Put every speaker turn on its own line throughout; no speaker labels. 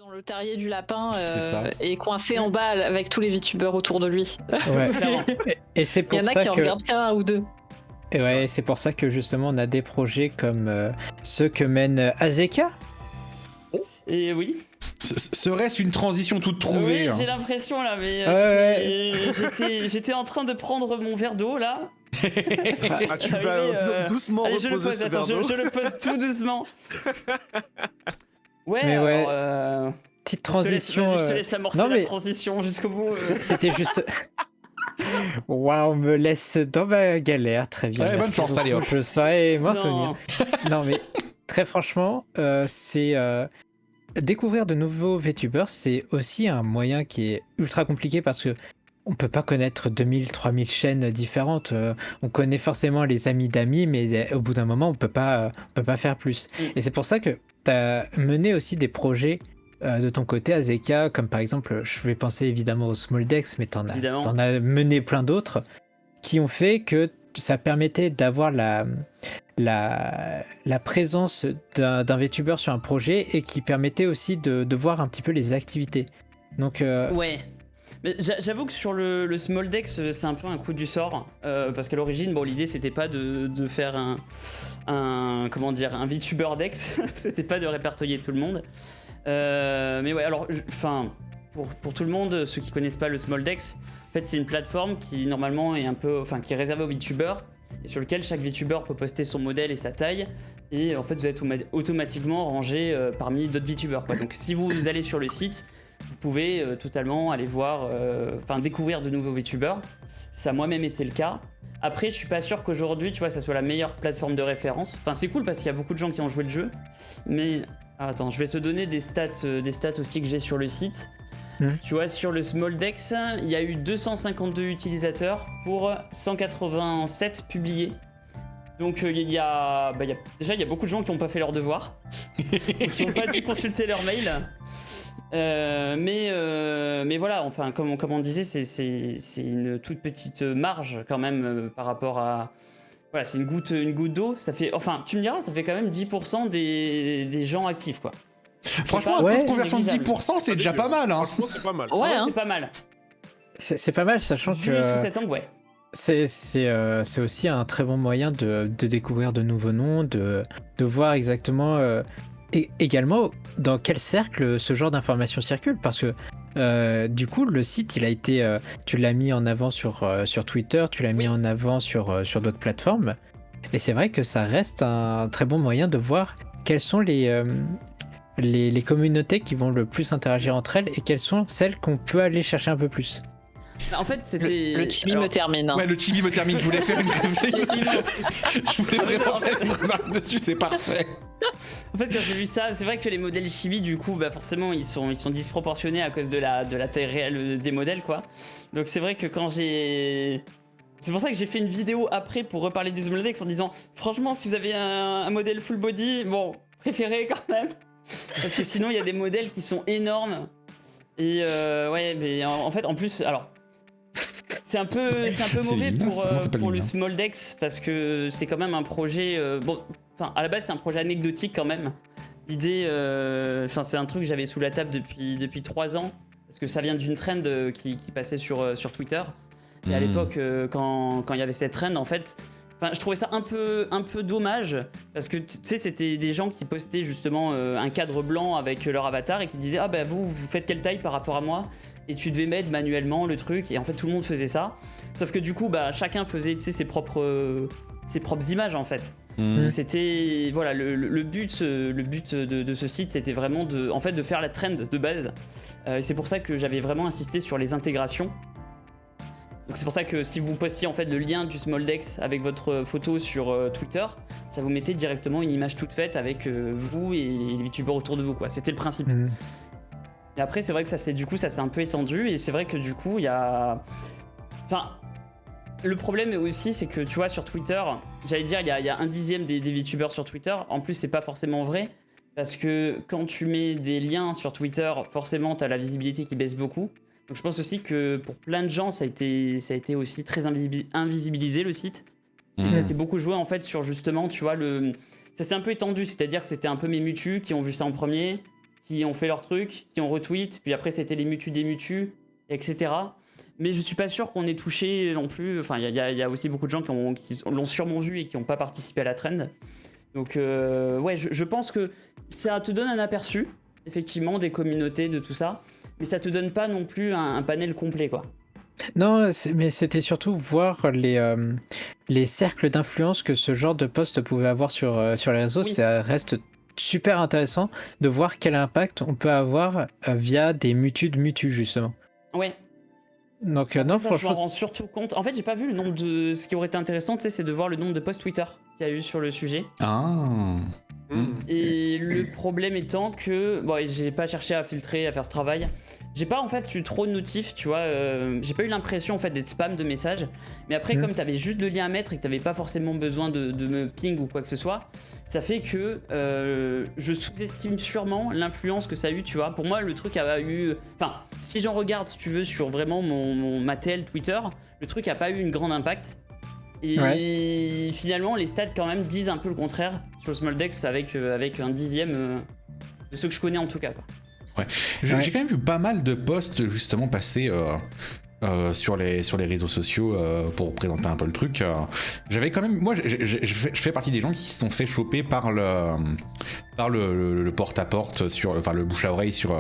dans le terrier du lapin
C'est ça.
et coincé en bas avec tous les VTubers autour de lui.
Ouais.
Clairement.
Et c'est
Il y
pour
en a
ça
qui en
que
regardent qu'un ou deux.
et ouais, c'est pour ça que justement on a des projets comme ceux que mène Azeka.
Et oui.
Serait-ce une transition toute trouvée
Oui,
hein
j'ai l'impression là, mais j'étais en train de prendre mon verre d'eau là.
Ah, tu vas doucement
Allez, je le
reposer
pose,
ce
attends,
verre d'eau.
je le pose tout doucement. Ouais,
Mais ouais,
alors,
petite
je te
transition.
laisse amorcer
non,
la
mais
transition jusqu'au bout.
C'était juste. Waouh, on me laisse dans ma galère, très bien.
Ouais, bonne
merci
chance, allez,
beaucoup,
hop.
je saurais m'en
Non.
souvenir. Non, mais très franchement, c'est découvrir de nouveaux VTubers, c'est aussi un moyen qui est ultra compliqué parce que on peut pas connaître 2000-3000 chaînes différentes. On connaît forcément les amis d'amis, mais au bout d'un moment, on peut pas faire plus.
Mm.
Et c'est pour ça que tu as mené aussi des projets de ton côté, Azeka, comme par exemple, je vais penser évidemment au Smoldex, mais
Évidemment.
t'en as mené plein d'autres qui ont fait que ça permettait d'avoir la présence d'un VTuber sur un projet et qui permettait aussi de voir un petit peu les activités. Donc,
Ouais. Mais j'avoue que sur le Smoldex, c'est un peu un coup du sort. Parce qu'à l'origine, bon, l'idée c'était pas de faire un VTuber Dex. C'était pas de répertorier tout le monde. Mais ouais, alors, pour tout le monde, ceux qui connaissent pas le Smoldex, en fait, c'est une plateforme qui normalement est qui est réservée aux VTubers et sur lequel chaque VTuber peut poster son modèle et sa taille. Et en fait, vous êtes automatiquement rangé parmi d'autres VTubers, quoi. Donc, si vous allez sur le site, vous pouvez totalement aller voir, découvrir de nouveaux VTubers. Ça a moi-même été le cas. Après, je suis pas sûr qu'aujourd'hui, tu vois, ça soit la meilleure plateforme de référence. Enfin, c'est cool parce qu'il y a beaucoup de gens qui ont joué le jeu. Mais attends, je vais te donner des stats aussi que j'ai sur le site. Tu vois, sur le Smoldex, il y a eu 252 utilisateurs pour 187 publiés. Donc il y a beaucoup de gens qui n'ont pas fait leur devoir, qui n'ont pas dû consulter leur mail. Mais voilà, enfin comme on disait, c'est une toute petite marge quand même par rapport à. Voilà, c'est une goutte d'eau. Ça fait, enfin, tu me diras, ça fait quand même 10% des gens actifs, quoi.
Franchement, un
pas-
taux
Ouais.
de conversion de
négligeable.
10%, c'est déjà pas mal. Hein.
Franchement, c'est pas mal.
Ouais, hein.
C'est pas mal.
c'est pas mal, sachant
Vu
que
sous cet angle, ouais.
c'est aussi un très bon moyen de découvrir de nouveaux noms, de voir exactement et également dans quel cercle ce genre d'informations circule. Parce que du coup, le site, il a été, tu l'as mis en avant sur Twitter, tu l'as mis en avant sur d'autres plateformes. Et c'est vrai que ça reste un très bon moyen de voir quelles sont les communautés qui vont le plus interagir entre elles et quelles sont celles qu'on peut aller chercher un peu plus.
En fait, c'était.
Le chibi
alors,
me termine.
Ouais, le chibi me termine. Je voulais faire une
immense.
Je voulais vraiment faire une remarque dessus, c'est parfait.
En fait, quand j'ai vu ça, c'est vrai que les modèles chibi, du coup, bah forcément, ils sont disproportionnés à cause de la taille réelle des modèles, quoi. Donc c'est vrai que c'est pour ça que j'ai fait une vidéo après pour reparler du Smoldex en disant, franchement, si vous avez un modèle full body, bon, préférez quand même. Parce que sinon, il y a des modèles qui sont énormes. Et ouais, mais en fait, en plus, alors. C'est un peu
C'est
mauvais
Lina, ça, non, c'est pas
pour le
Lina.
Smoldex parce que c'est quand même un projet. À la base, c'est un projet anecdotique quand même. L'idée, c'est un truc que j'avais sous la table depuis 3 ans parce que ça vient d'une trend qui passait sur Twitter. Et à l'époque, quand il y avait cette trend, en fait, je trouvais ça un peu dommage parce que tu sais, c'était des gens qui postaient justement un cadre blanc avec leur avatar et qui disaient vous faites quelle taille par rapport à moi, et tu devais mettre manuellement le truc, et en fait tout le monde faisait ça, sauf que du coup chacun faisait ses propres images en fait. Donc c'était voilà le but de ce site, c'était vraiment de faire la trend de base. Et c'est pour ça que j'avais vraiment insisté sur les intégrations. Donc c'est pour ça que si vous postiez en fait le lien du Smoldex avec votre photo sur Twitter, ça vous mettait directement une image toute faite avec vous et les VTubers autour de vous, quoi. C'était le principe. Et après c'est vrai que ça s'est un peu étendu, et c'est vrai que du coup il y a... le problème aussi, c'est que tu vois, sur Twitter, j'allais dire, il y a 1/10 des VTubers sur Twitter. En plus, c'est pas forcément vrai, parce que quand tu mets des liens sur Twitter, forcément t'as la visibilité qui baisse beaucoup. Donc je pense aussi que pour plein de gens, ça a été aussi très invisibilisé, le site. Et ça s'est beaucoup joué en fait sur justement, tu vois, ça s'est un peu étendu, c'est-à-dire que c'était un peu mes mutus qui ont vu ça en premier. qui ont fait leur truc, qui ont retweet, puis après c'était les mutus des mutus, etc. Mais je suis pas sûr qu'on ait touché non plus. Enfin, il y a aussi beaucoup de gens qui l'ont sûrement vu et qui n'ont pas participé à la trend. Donc, ouais, je pense que ça te donne un aperçu, effectivement, des communautés, de tout ça. Mais ça te donne pas non plus un panel complet, quoi.
Non, mais c'était surtout voir les cercles d'influence que ce genre de post pouvait avoir sur les réseaux.
Oui.
Ça reste super intéressant de voir quel impact on peut avoir via des mutus de mutus, justement.
Ouais.
Donc,
Ça,
non,
je m'en
franchement,
rends surtout compte. En fait, j'ai pas vu le nombre de. Ce qui aurait été intéressant, tu sais, c'est de voir le nombre de posts Twitter qu'il y a eu sur le sujet.
Ah.
Et le problème étant que. Bon, j'ai pas cherché à filtrer, à faire ce travail. J'ai pas en fait eu trop de notifs, tu vois. J'ai pas eu l'impression en fait d'être spam de messages. Mais après, comme t'avais juste le lien à mettre et que t'avais pas forcément besoin de me ping ou quoi que ce soit, ça fait que je sous-estime sûrement l'influence que ça a eu, tu vois. Pour moi, le truc a eu. Enfin, si j'en regarde, si tu veux, sur vraiment ma TL Twitter, le truc a pas eu une grande impact. Et finalement, les stats quand même disent un peu le contraire sur le Smoldex avec un dixième de ceux que je connais en tout cas, quoi.
J'ai quand même vu pas mal de posts justement passer sur les réseaux sociaux pour présenter un peu le truc. J'avais quand même, moi, je fais partie des gens qui se sont fait choper par le porte-à-porte enfin le bouche à oreille sur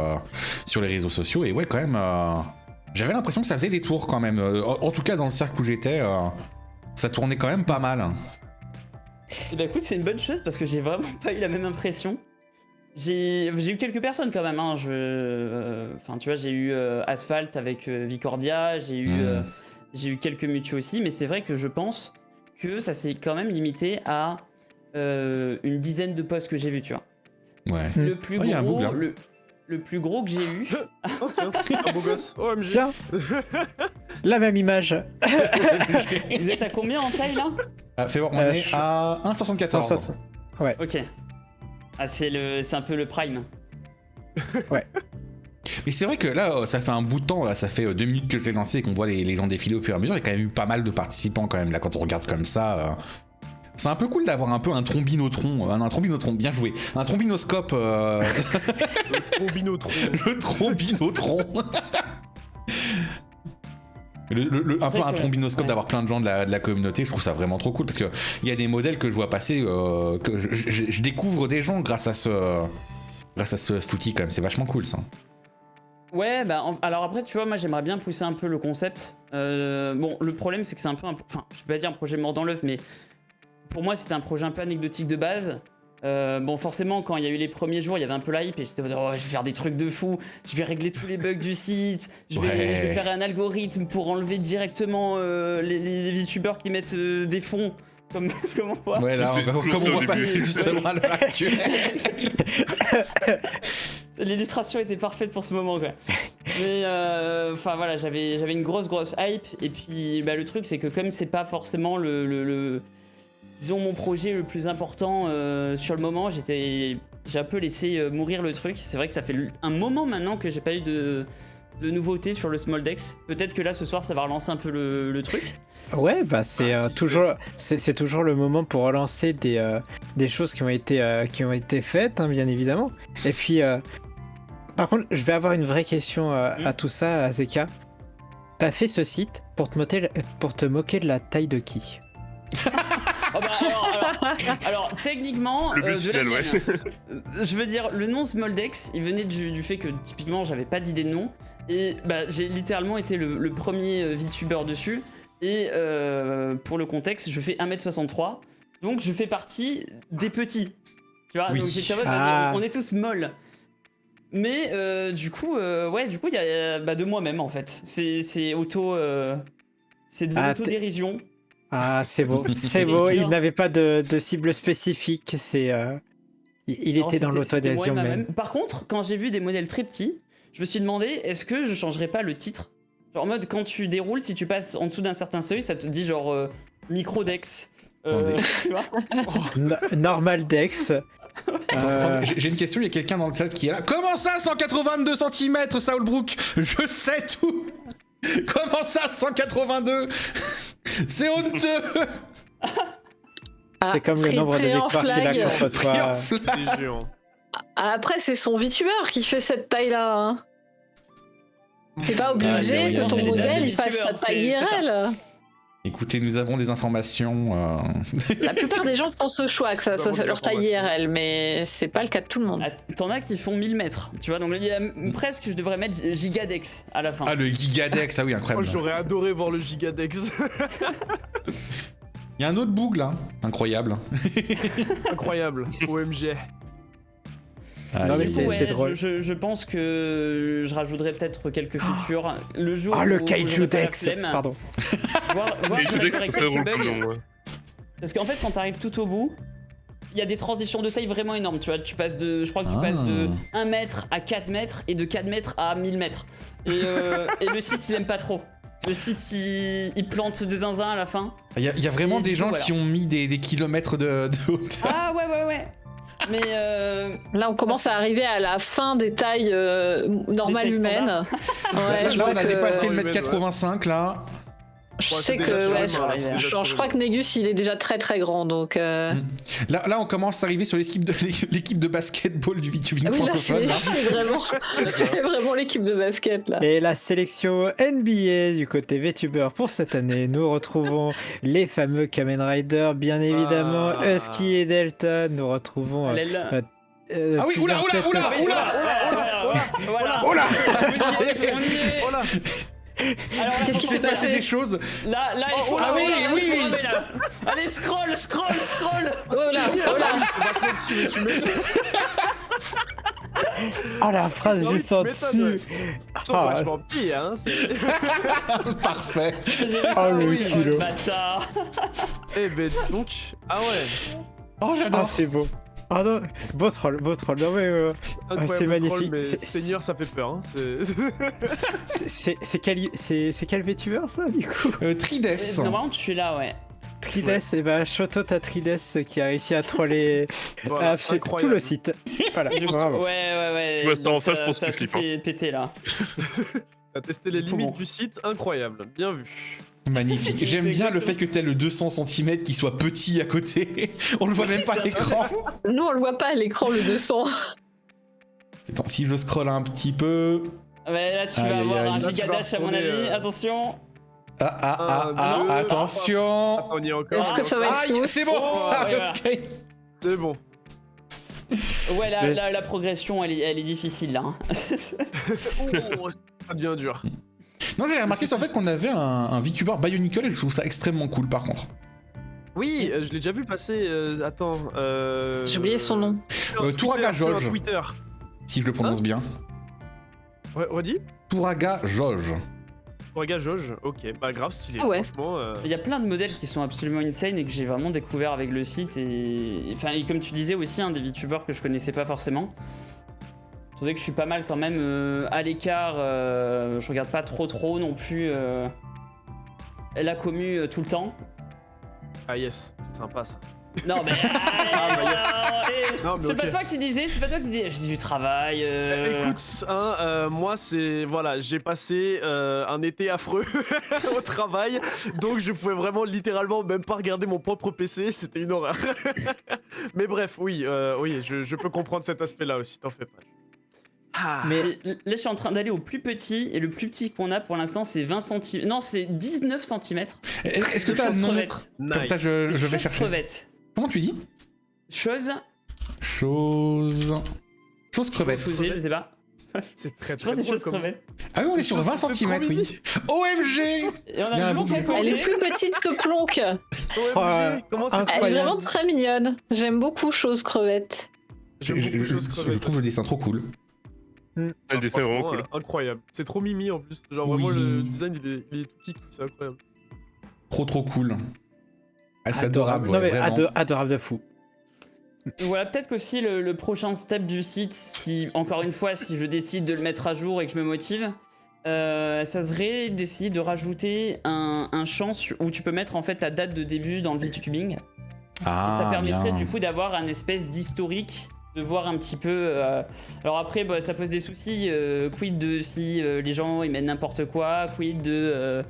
les réseaux sociaux. Et ouais, quand même, j'avais l'impression que ça faisait des tours quand même. En tout cas, dans le cercle où j'étais, ça tournait quand même pas mal.
Et bah écoute, c'est une bonne chose parce que j'ai vraiment pas eu la même impression. J'ai eu quelques personnes quand même, hein. Enfin, tu vois, j'ai eu Asphalt avec Vicordia, j'ai eu quelques mutus aussi, mais c'est vrai que je pense que ça s'est quand même limité à une dizaine de posts que j'ai vus, tu vois.
Ouais.
Le plus
Oh, y a un
gros,
bug, là.
le plus gros que j'ai eu.
Oh tiens, un beau gosse. OMG.
tiens, la même image.
Vous êtes à combien en taille là?
Fais voir, on
je
est
suis-
à 1,74.
160. Ouais.
Ok. Ah, c'est un peu le prime.
Mais c'est vrai que là, ça fait un bout de temps, là, ça fait 2 minutes que je l'ai lancé et qu'on voit les gens défiler au fur et à mesure. Il y a quand même eu pas mal de participants quand même, là, quand on regarde comme ça. C'est un peu cool d'avoir un peu un trombinotron, un trombinotron, bien joué. Un trombinoscope.
Combinotron.
Le trombinotron. Un peu un trombinoscope,
ouais.
d'avoir plein de gens de la communauté, je trouve ça vraiment trop cool parce qu'il y a des modèles que je vois passer, que je découvre des gens grâce à cet outil quand même, c'est vachement cool ça.
Ouais, bah alors après, tu vois, moi j'aimerais bien pousser un peu le concept. Bon, le problème c'est que c'est un peu, enfin, je peux pas dire un projet mort dans l'œuf, mais pour moi c'était un projet un peu anecdotique de base. Bon, forcément, quand il y a eu les premiers jours, il y avait un peu l'hype et j'étais en mode, oh, je vais faire des trucs de fou, je vais régler tous les bugs du site, je vais faire un algorithme pour enlever directement les VTubers qui mettent des fonds. Comme on voit.
Ouais, là, comme on voit passer justement à l'heure actuelle.
L'illustration était parfaite pour ce moment, quoi. Mais enfin voilà, j'avais une grosse hype. Et puis bah, le truc, c'est que comme c'est pas forcément disons mon projet le plus important sur le moment, j'ai un peu laissé mourir le truc. C'est vrai que ça fait un moment maintenant que j'ai pas eu de nouveautés sur le Smoldex. Peut-être que là ce soir ça va relancer un peu le truc.
Ouais, bah c'est c'est toujours le moment pour relancer des choses qui ont été faites, hein, bien évidemment. Et puis, par contre, je vais avoir une vraie question à tout ça, à Zeka. T'as fait ce site pour te moquer de la taille de qui?
Oh bah, alors, techniquement,
Le plus
de la
fidèle, ouais.
mienne. Je veux dire, le nom Smoldex, il venait du fait que typiquement j'avais pas d'idée de nom. Et bah, j'ai littéralement été le premier VTuber dessus. Et pour le contexte, je fais 1m63. Donc je fais partie des petits. Tu vois,
Oui.
donc j'étais en mode, vas-y, on est tous molles. Mais du coup, il y a de moi-même en fait. C'est de l'autodérision.
Ah, c'est beau, c'est beau. Il n'avait pas de cible spécifique. Il
Non,
était dans
c'était
l'autodérision
moi et
même.
moi-même. Par contre, quand j'ai vu des modèles très petits, je me suis demandé est-ce que je changerais pas le titre. Genre en mode quand tu déroules, si tu passes en dessous d'un certain seuil, ça te dit genre microdex. Tu vois.
Normal Dex.
Attends, j'ai une question, il y a quelqu'un dans le chat qui est là. Comment ça 182 cm, Saulbrook? Je sais tout. Comment ça 182? C'est honteux.
C'est comme le nombre de victoires qu'il a contre toi.
C'est géant.
Après, c'est son VTuber qui fait cette taille-là. Hein. T'es pas obligé
oui,
que ton
oui,
modèle
oui,
il fasse ta
VTuber,
taille
c'est ça.
IRL.
Écoutez, nous avons des informations.
La plupart des gens font ce choix, que ça
Nous avons
soit
des
leur taille
informations.
IRL, mais c'est pas le cas de tout le monde.
Ah, t'en as qui font 1000 mètres, tu vois, donc il y a presque, je devrais mettre Gigadex à la fin.
Ah, le Gigadex, ah oui,
Moi,
incroyable.
j'aurais adoré voir le Gigadex.
Il y a un autre bug là, incroyable.
Incroyable. OMG.
Non, mais
Aïe,
c'est-
aïe, aïe.
drôle.
Je pense que je rajouterais peut-être quelques features. Le jour
Ah, le
où
Kaiju
j'aurai pas la
Dex.
flemme,
Pardon.
voir
Les
qu'il y
jeux
aurait
c'est très
quelques
drôle
bugs.
comme nom, ouais.
Parce qu'en fait, quand t'arrives tout au bout, il y a des transitions de taille vraiment énormes. Tu vois, tu passes de, je crois que tu
Ah.
passes de 1 mètre à 4 mètres et de 4 mètres à 1000 mètres. Et le site, il aime pas trop. Le site, il plante de zinzin à la fin.
Il y a vraiment
Et
des
du
gens
coup, voilà.
qui ont mis des kilomètres de hauteur.
Ah ouais. Mais
Là, on commence à arriver à la fin des tailles normales
tailles
humaines. Ouais, je
Là,
vois
on a
que-
dépassé le
Ouais,
mètre 85 là.
Je
Ouais,
sais
c'est
que
déjà
ouais,
sur le marché, déjà sur
je
le
crois que Négus il est déjà très très grand donc
Là, on commence à arriver sur l'équipe de basketball du VTubing
ah oui là
francophone. là.
c'est vraiment l'équipe de basket là.
Et la sélection NBA du côté VTuber pour cette année, nous retrouvons les fameux Kamen Rider, bien évidemment,
Ah.
Husky et Delta. Nous retrouvons.
elle est là.
Ah oui,
plusieurs têtes-
Voilà.
Oh là
On y est.
Oh là.
Alors là,
Qu'est-ce
Il
qui
s'est
s'est
passé
passé
des choses.
là, il faut
ah oui,
ramer, là,
oui,
il faut
oui.
ramer, là. Allez, scroll.
Oh là oh là.
Oh la phrase
Ah oui,
juste
tu
en
m'étonnes,
dessus.
Ils sont
Ah,
vachement petits, hein.
Parfait.
Oh le
Oui,
culot.
bâtard.
Eh ben dis donc. Ah ouais.
Oh,
Ah,
j'adore.
c'est beau. Ah non, beau troll. Non mais
Incroyable
c'est magnifique.
troll, mais
C'est-
Seigneur, ça fait peur. Hein.
c'est quel VTuber ça du coup?
Trides.
Normalement, tu suis là, ouais.
Trides, et bah Shoto à Trides qui a réussi à troller
Voilà,
absolument tout
incroyable.
le site. Voilà,
Du coup,
bravo.
ouais.
Tu vois ça en face, je pense
ça
que tu
tout
flippes,
fait péter là.
T'as testé les
Du coup,
limites
bon.
du site, incroyable. Bien vu.
Magnifique. J'aime
C'est
bien le
exactement-
fait que t'aies le 200 cm qui soit petit à côté. On le voit même pas à
c'est un
l'écran.
Nous on le voit pas à l'écran le 200.
Attends, si je scrolle un petit peu.
Ouais, là, tu
Aïe,
vas
aïe,
avoir
aïe.
un
Là, tu
giga
vas
dash à mon
retourner,
avis. Attention.
Un, deux,
Attention.
Attends, on y est encore.
Est-ce que ça va être
Aïe,
smooth?
c'est bon,
Oh,
ça
ouais,
escape.
C'est bon.
Ouais,
Mais-
la progression, elle est difficile là. Hein.
Oh, ça devient dur.
Non, j'ai remarqué sur le fait qu'on avait un VTuber Bionicle et je trouve ça extrêmement cool par contre.
Oui, je l'ai déjà vu passer. Attends.
J'ai oublié son nom.
Touraga
Sur un
Jauge.
Twitter.
Si je le prononce bien.
Redis
Touraga Jauge.
Touraga Jauge. Ok, bah grave stylé.
Ah ouais.
Franchement.
Il y a plein de modèles qui sont absolument insane et que j'ai vraiment découvert avec le site. Et comme tu disais aussi, des VTubers que je connaissais pas forcément. Je trouvais que je suis pas mal quand même à l'écart. Je regarde pas trop non plus la commu tout le temps.
Ah yes, sympa ça.
Non mais,
bah, yes. Non, mais
c'est
ok.
pas toi qui disais, j'ai du travail.
Écoute, moi c'est voilà, j'ai passé un été affreux au travail, donc je pouvais vraiment littéralement même pas regarder mon propre PC, c'était une horreur. Mais bref, oui, je peux comprendre cet aspect-là aussi, t'en fais pas. Ah,
Mais
Et là, je suis en train d'aller au plus petit, et le plus petit qu'on a pour l'instant, c'est 20 cm. Non, c'est 19 cm.
Est-ce que t'as un nom Comme ça, je vais chercher.
Crevette.
Comment tu dis
Chose.
Chose crevette.
Je sais pas.
c'est très
Je crois
très
que c'est
drôle
chose
comme.
crevette.
Ah oui, on est sur 20
C'est
cm,
trop
oui.
mimi.
OMG.
Et on
Il y a
a
un
toujours
double.
pas
Elle est
compris.
plus petite que Plonk.
OMG, comment c'est
incroyable.
Elle est vraiment très mignonne. J'aime beaucoup Chose Crevette.
J'aime beaucoup de choses
Je
crevettes.
trouve le dessin trop cool.
Ah, le dessin est vraiment
Franchement,
cool.
Incroyable. C'est trop mimi en plus. Genre vraiment
Oui.
le design il est tout kiki, c'est incroyable.
Trop cool. Ah, c'est adorable,
Non
ouais,
mais
vraiment.
adorable de fou.
Voilà, peut-être qu'aussi le prochain step du site, si encore une fois, si je décide de le mettre à jour et que je me motive, ça serait d'essayer de rajouter un champ où tu peux mettre en fait ta date de début dans le VTubing.
Ah,
Et ça permettrait
bien.
du coup d'avoir un espèce d'historique, de voir un petit peu. Alors après, bah, ça pose des soucis. Quid de si les gens ils mettent n'importe quoi, quid de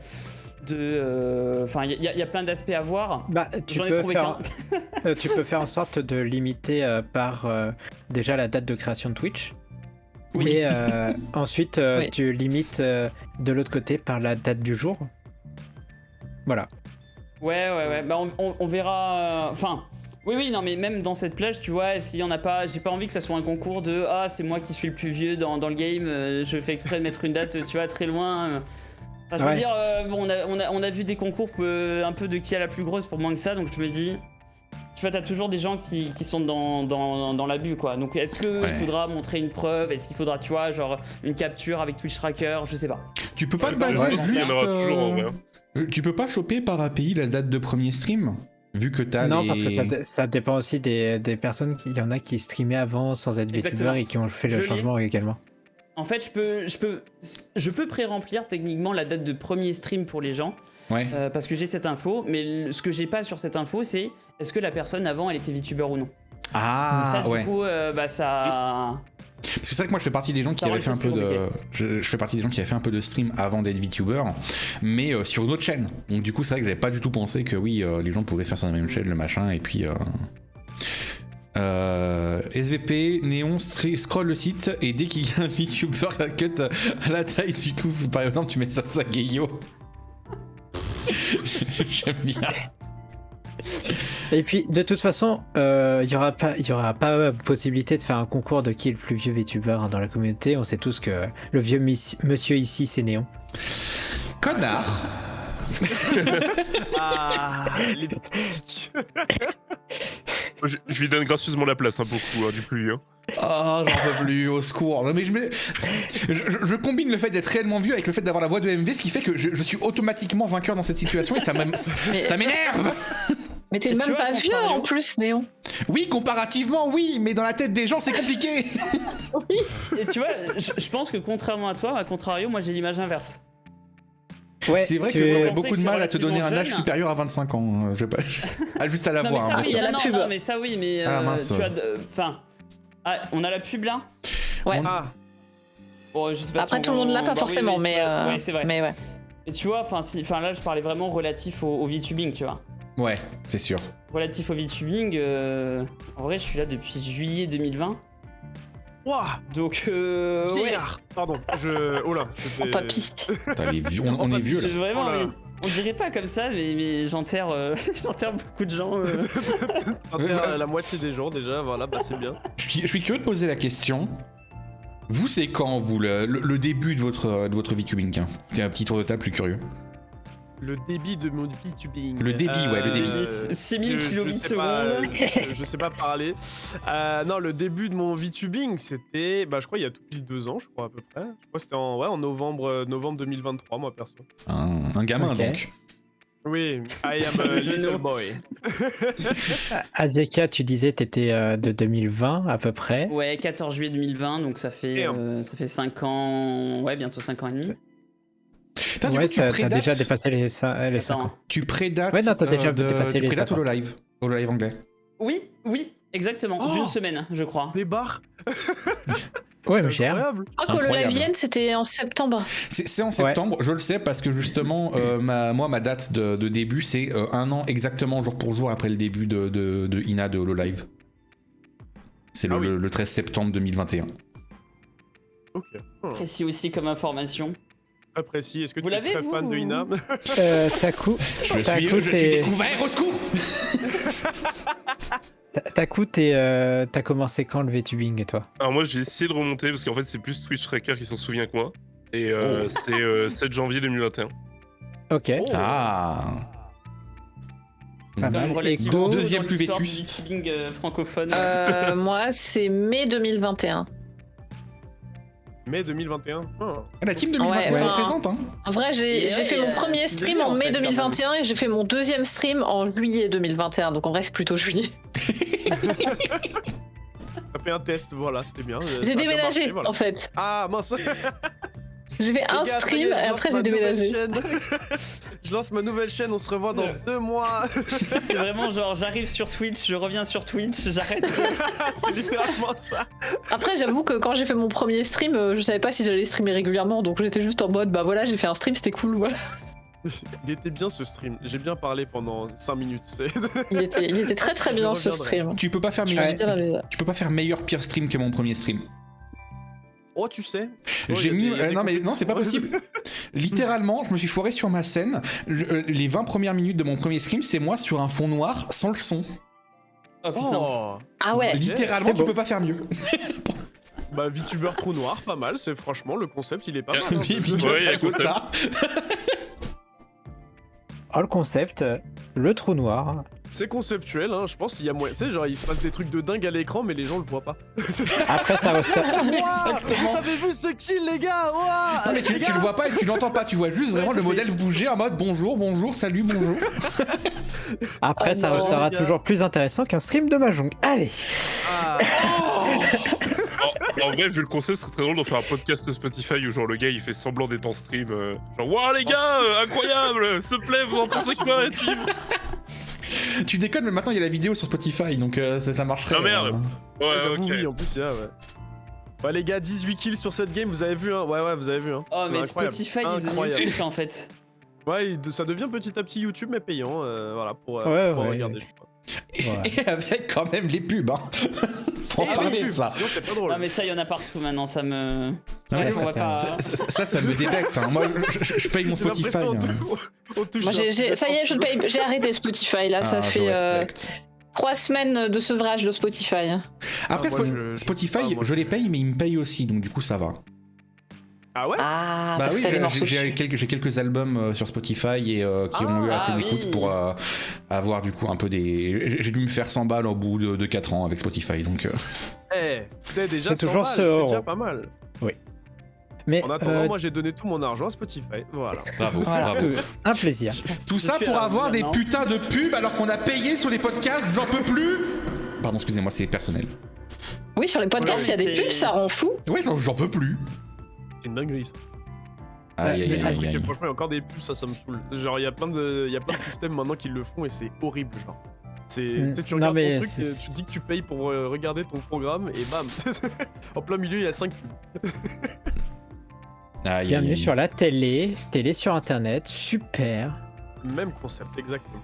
Enfin, il y a plein d'aspects à voir.
Bah, tu
J'en ai
peux
trouvé
faire,
qu'un.
tu peux faire en sorte de limiter par déjà la date de création de Twitch.
Oui.
Et ensuite,
Oui.
tu limites de l'autre côté par la date du jour. Voilà.
Ouais. Bah, on verra. Enfin. Oui, non, mais même dans cette plage, tu vois, est-ce qu'il y en a pas. J'ai pas envie que ça soit un concours de ah, c'est moi qui suis le plus vieux dans le game, je fais exprès de mettre une date, tu vois, très loin. Enfin, je veux
Ouais.
dire, bon, on a vu des concours un peu de qui a la plus grosse pour moins que ça, donc je me dis. Tu vois, t'as toujours des gens qui sont dans l'abus, quoi. Donc, est-ce qu'il faudra montrer une preuve? Est-ce qu'il faudra, tu vois, genre une capture avec Twitch Tracker? Je sais pas.
Tu peux pas te
Ouais,
baser
il y en
juste.
aura toujours, en vrai.
Tu peux pas choper par API la date de premier stream? Vu que t'as
Non,
les...
parce que ça dépend aussi des personnes. Il y en a qui streamaient avant sans être
Exactement.
VTubers et qui ont fait le
Je
changement également.
En fait, je peux pré-remplir techniquement la date de premier stream pour les gens.
Ouais.
Parce que j'ai cette info, mais ce que j'ai pas sur cette info, c'est est-ce que la personne avant elle était VTuber ou non.
Ah,
Ça,
ouais.
du coup, bah ça.
Parce que c'est vrai que moi je fais partie des gens qui
Ça rend
avaient
les
fait un
choses
peu
plus
de. Je fais partie des gens qui avaient fait un peu de stream avant d'être VTuber, mais sur une autre chaîne. Donc du coup, c'est vrai que j'avais pas du tout pensé que oui, les gens pouvaient faire sur la même chaîne, le machin, et puis. SVP, Néon scroll le site et dès qu'il y a un VTuber cut à la taille, du coup, par exemple, tu mets ça sur Gayo. J'aime bien.
Et puis, de toute façon, il y aura pas possibilité de faire un concours de qui est le plus vieux VTuber dans la communauté. On sait tous que le vieux monsieur ici, c'est Néon.
Connard.
Ah, les petits.
Je lui donne gracieusement la place, hein, beaucoup, hein, du plus vieux.
Oh, j'en peux plus, au secours. Non, mais je combine le fait d'être réellement vieux avec le fait d'avoir la voix de MV, ce qui fait que je suis automatiquement vainqueur dans cette situation et ça m'énerve.
Mais t'es
Et tu
même
vois,
pas vieux
contrario-
en plus, Néon.
Oui, comparativement, oui, mais dans la tête des gens, c'est compliqué.
Et tu vois, je pense que contrairement à toi, à contrario, moi j'ai l'image inverse.
Ouais,
C'est vrai
tu
que
es-
j'aurais
pensais
beaucoup de
que
mal à te donner un
relativement
âge
jeune.
supérieur à 25 ans. Je vais pas... Ah, juste à la
Non, mais
voir.
ça,
hein,
oui,
il y a la
non,
pub.
non, mais ça oui, mais
Ah, mince.
tu as, enfin, ah, on a la pub là.
Ouais.
Ah,
Bon, je sais pas
Après,
si
tout le monde l'a pas
bah oui,
forcément,
oui,
mais.
ouais, c'est vrai.
Mais ouais.
Et tu vois, enfin, là, je parlais vraiment relatif au VTubing, tu vois.
Ouais, c'est sûr.
Relatif au VTubing, en vrai, je suis là depuis juillet 2020.
ouah,
Donc, ouais,
vieillard. Pardon, oh là, c'était.
En papy.
Putain, on est vieux
c'est
là.
vraiment.
Oh là là.
oui. On dirait pas comme ça, mais j'enterre j'enterre beaucoup de gens.
La moitié des gens déjà, voilà, bah c'est bien.
Je suis curieux de poser la question. Vous, c'est quand, vous, le début de votre VTubing? Tiens, un petit tour de table, je suis curieux.
Le débit de mon VTubing.
Le débit, ouais, le débit.
6000 kilobits
je sais pas,
seconde.
je sais pas parler. Non, le début de mon VTubing, c'était, bah je crois il y a tout pile 2 ans, je crois à peu près. Je crois que c'était en novembre 2023, moi perso.
Un gamin,
Ok.
donc.
Oui, I am a little boy.
Azeka, tu disais t'étais de 2020 à peu près.
Ouais, 14 juillet 2020, donc ça fait 5 ans, ouais, bientôt 5 ans et demi.
Putain, du
Ouais,
coup, tu
t'as
prédates,
déjà dépassé les 5
Attends.
ans.
tu prédates,
Ouais, non, t'as déjà dépassé
tu
les
prédates
5 ans.
au live anglais.
Oui, exactement,
Oh
d'une semaine, je crois.
Des barres,
Ouais,
c'est
mais cher.
incroyable.
Je crois que le
Incroyable.
Lavienne, c'était en septembre.
C'est en septembre, je le sais parce que justement, ma date de début, c'est un an exactement jour pour jour après le début de Ina de Holo Live. C'est
Ah oui.
le 13 septembre 2021.
Ok.
Précis aussi comme information.
Très précis. Est-ce que
Vous
tu es
l'avez,
très
vous,
fan de
ou-
Ina?
Taku,
Je
Taku,
suis
c'est-
découvert, au secours.
Taku, t'as commencé quand le VTubing et toi?
Alors moi j'ai essayé de remonter parce qu'en fait c'est plus Twitch Tracker qui s'en souvient que moi. Et
Oh.
c'était 7 janvier 2021.
Ok.
Oh.
Ah.
Pas
Quand même
mal. Et
relativement
Go,
tôt
deuxième
dans
plus
l'histoire du
vétuste.
VTubing, francophone.
Moi, c'est mai 2021.
Mai 2021. Ah.
La team 2021
Ouais,
est
enfin,
présente, hein.
En vrai, j'ai
Et ouais,
fait mon
un
premier
petit
stream
délire,
en
en
mai
fait, quand
2021 et j'ai fait mon deuxième stream en juillet 2021. Donc en vrai, c'est plutôt juillet.
T'as fait un test, voilà, c'était bien. Ça a
J'ai
bien
déménagé
marché, voilà.
en fait.
Ah mince.
J'ai fait un
Les gars, ça y
stream
est, je
et
lance
après
ma
j'ai
nouvelle
déménagé.
chaîne. Je lance ma nouvelle chaîne, on se revoit dans 2 mois.
C'est vraiment genre j'arrive sur Twitch, je reviens sur Twitch, j'arrête.
C'est littéralement ça.
Après, j'avoue que quand j'ai fait mon premier stream, je savais pas si j'allais streamer régulièrement. Donc j'étais juste en mode, bah voilà, j'ai fait un stream, c'était cool. Voilà.
Il était bien ce stream. J'ai bien parlé pendant 5 minutes.
Il était très très bien ce
reviendrai.
stream.
Tu peux pas faire
Je
mieux.
suis bien amusée.
Tu peux pas faire meilleur pire stream que mon premier stream.
Oh, tu sais. Oh,
J'ai
y a
mis.
des- y a des
non, mais non, c'est pas
compétitions.
possible. Littéralement, je me suis foiré sur ma scène. Les 20 premières minutes de mon premier stream, c'est moi sur un fond noir sans le son.
Oh putain.
Oh.
Ah ouais.
Littéralement,
C'est
tu
beau.
peux pas faire mieux.
Bah, VTuber trou noir, pas mal. C'est franchement le concept, il est pas mal. hein.
Ouais, y a concept.
Oh, le concept, le trou noir.
C'est conceptuel, hein. Je pense qu'il y a moyen. Tu sais, genre, il se passe des trucs de dingue à l'écran, mais les gens le voient pas.
Après, ça ressort.
Exactement.
Vous avez vu ce kill, les gars? Ouah
Non, mais tu
Les
le
gars
vois pas et tu l'entends pas. Tu vois juste vraiment
Ouais,
le
ça
modèle bouger en mode bonjour, bonjour, salut, bonjour.
Après,
Oh
ça
non,
ressera
les gars.
toujours plus intéressant qu'un stream de Mahjong. Allez.
Ah.
En vrai, vu le concept, ce serait très drôle d'en faire un podcast Spotify où genre le gars il fait semblant d'être en stream. Genre, waouh les gars, incroyable! S'il te plaît, vous en pensez quoi, la team?
Tu déconnes, mais maintenant il y a la vidéo sur Spotify, donc ça marcherait.
Ah, merde. Ouais,
J'avoue,
ok.
oui, en plus, il y a, ouais. Ouais, les gars, 18 kills sur cette game, vous avez vu, hein? Ouais, vous avez vu, hein?
Oh, mais
Incroyable.
Spotify, ils ont
Incroyable.
une truc en fait.
Ouais, ça devient petit à petit YouTube, mais payant, voilà, pour
Ouais.
regarder, je crois.
Voilà.
Et avec quand même les pubs, hein. Faut en
Ah,
parler
les
de
pubs,
ça.
Sinon, c'est pas drôle.
Non, mais ça, il y en a partout maintenant, ça me.
Non,
Ouais,
mais
on va pas.
ça me débecte. Hein. Moi, je paye mon
J'ai
Spotify.
l'impression
hein.
on touche
Moi,
un
ça y est, j'ai arrêté Spotify là. Ça
Ah, je
fait
respecte.
3 semaines de sevrage de Spotify.
Après,
Ah, moi,
Spotify,
moi,
je les paye, mais ils me payent aussi, donc du coup ça va.
Ah ouais?
Ah,
Bah
parce
oui,
que t'as les morceaux
j'ai
dessus.
quelques albums sur Spotify et qui ont eu assez
Ah,
d'écoute
oui.
pour avoir du coup un peu des. J'ai dû me faire 100 balles au bout de 4 ans avec Spotify, donc.
Eh, c'est déjà
C'est
100
toujours
balles,
ce
c'est
euro.
déjà pas mal.
Mais
En attendant, moi j'ai donné tout mon argent à Spotify, voilà.
Bravo,
Voilà.
bravo.
un plaisir.
Tout
Je
ça
suis
pour
à la
avoir
boule,
des
maintenant.
putains de pubs alors qu'on a payé sur les podcasts, j'en peux plus. Pardon, excusez-moi, c'est personnel.
Oui, sur les podcasts, il
Ouais,
y a des
c'est-
pubs, ça rend fou.
Ouais, j'en peux plus.
C'est une dinguerie ça.
Aïe, aïe,
mais-
aïe,
Ah,
aïe,
c'est que
aïe.
franchement, il y a encore des pubs, ça me saoule. Genre, il y a plein de systèmes maintenant qui le font et c'est horrible, genre. Tu sais, tu
Non,
regardes
mais
ton truc, et
c'est-
tu dis que tu payes pour regarder ton programme et bam. En plein milieu, il y a 5 pubs.
Aïe, aïe,
Bienvenue
aïe.
sur la télé sur internet, super.
Même concept, exactement.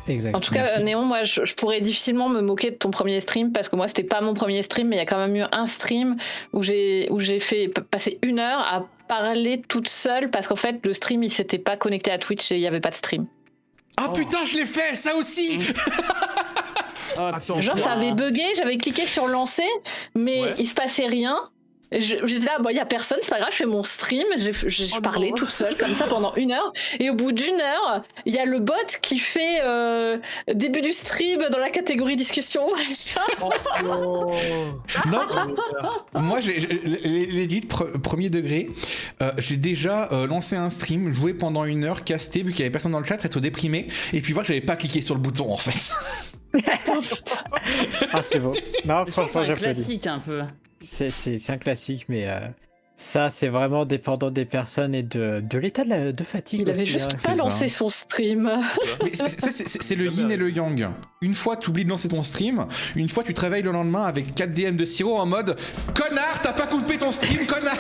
Exact.
En tout cas,
Merci.
Néon, moi, je pourrais difficilement me moquer de ton premier stream parce que moi, c'était pas mon premier stream, mais il y a quand même eu un stream où j'ai fait passer 1 heure à parler toute seule parce qu'en fait, le stream, il s'était pas connecté à Twitch et il y avait pas de stream.
Ah putain, je l'ai fait, ça aussi.
Oh,
Attends,
putain.
Genre, ça avait bugué, j'avais cliqué sur lancer, mais
Ouais.
il se passait rien. J'étais là, bon, il y a personne, c'est pas grave, je fais mon stream, j'ai
Oh
parlé
non.
toute seule comme ça pendant 1 heure, et au bout d'1 heure, il y a le bot qui fait début du stream dans la catégorie discussion.
Oh.
Non, moi, les premier degré, j'ai déjà lancé un stream, joué pendant 1 heure, casté, vu qu'il y avait personne dans le chat, être déprimé, et puis voir que j'avais pas cliqué sur le bouton en fait.
Ah, c'est beau. Non,
Je pense que
franchement,
c'est un
j'applaudis.
classique un peu.
C'est un classique, mais ça, c'est vraiment dépendant des personnes et de l'état de fatigue.
Il avait
aussi,
juste
hein.
pas
c'est
lancé
ça.
son stream.
Mais c'est le yin et le yang. Une fois, tu oublies de lancer ton stream, une fois, tu te réveilles le lendemain avec 4 DM de Siro en mode connard, t'as pas coupé ton stream, connard.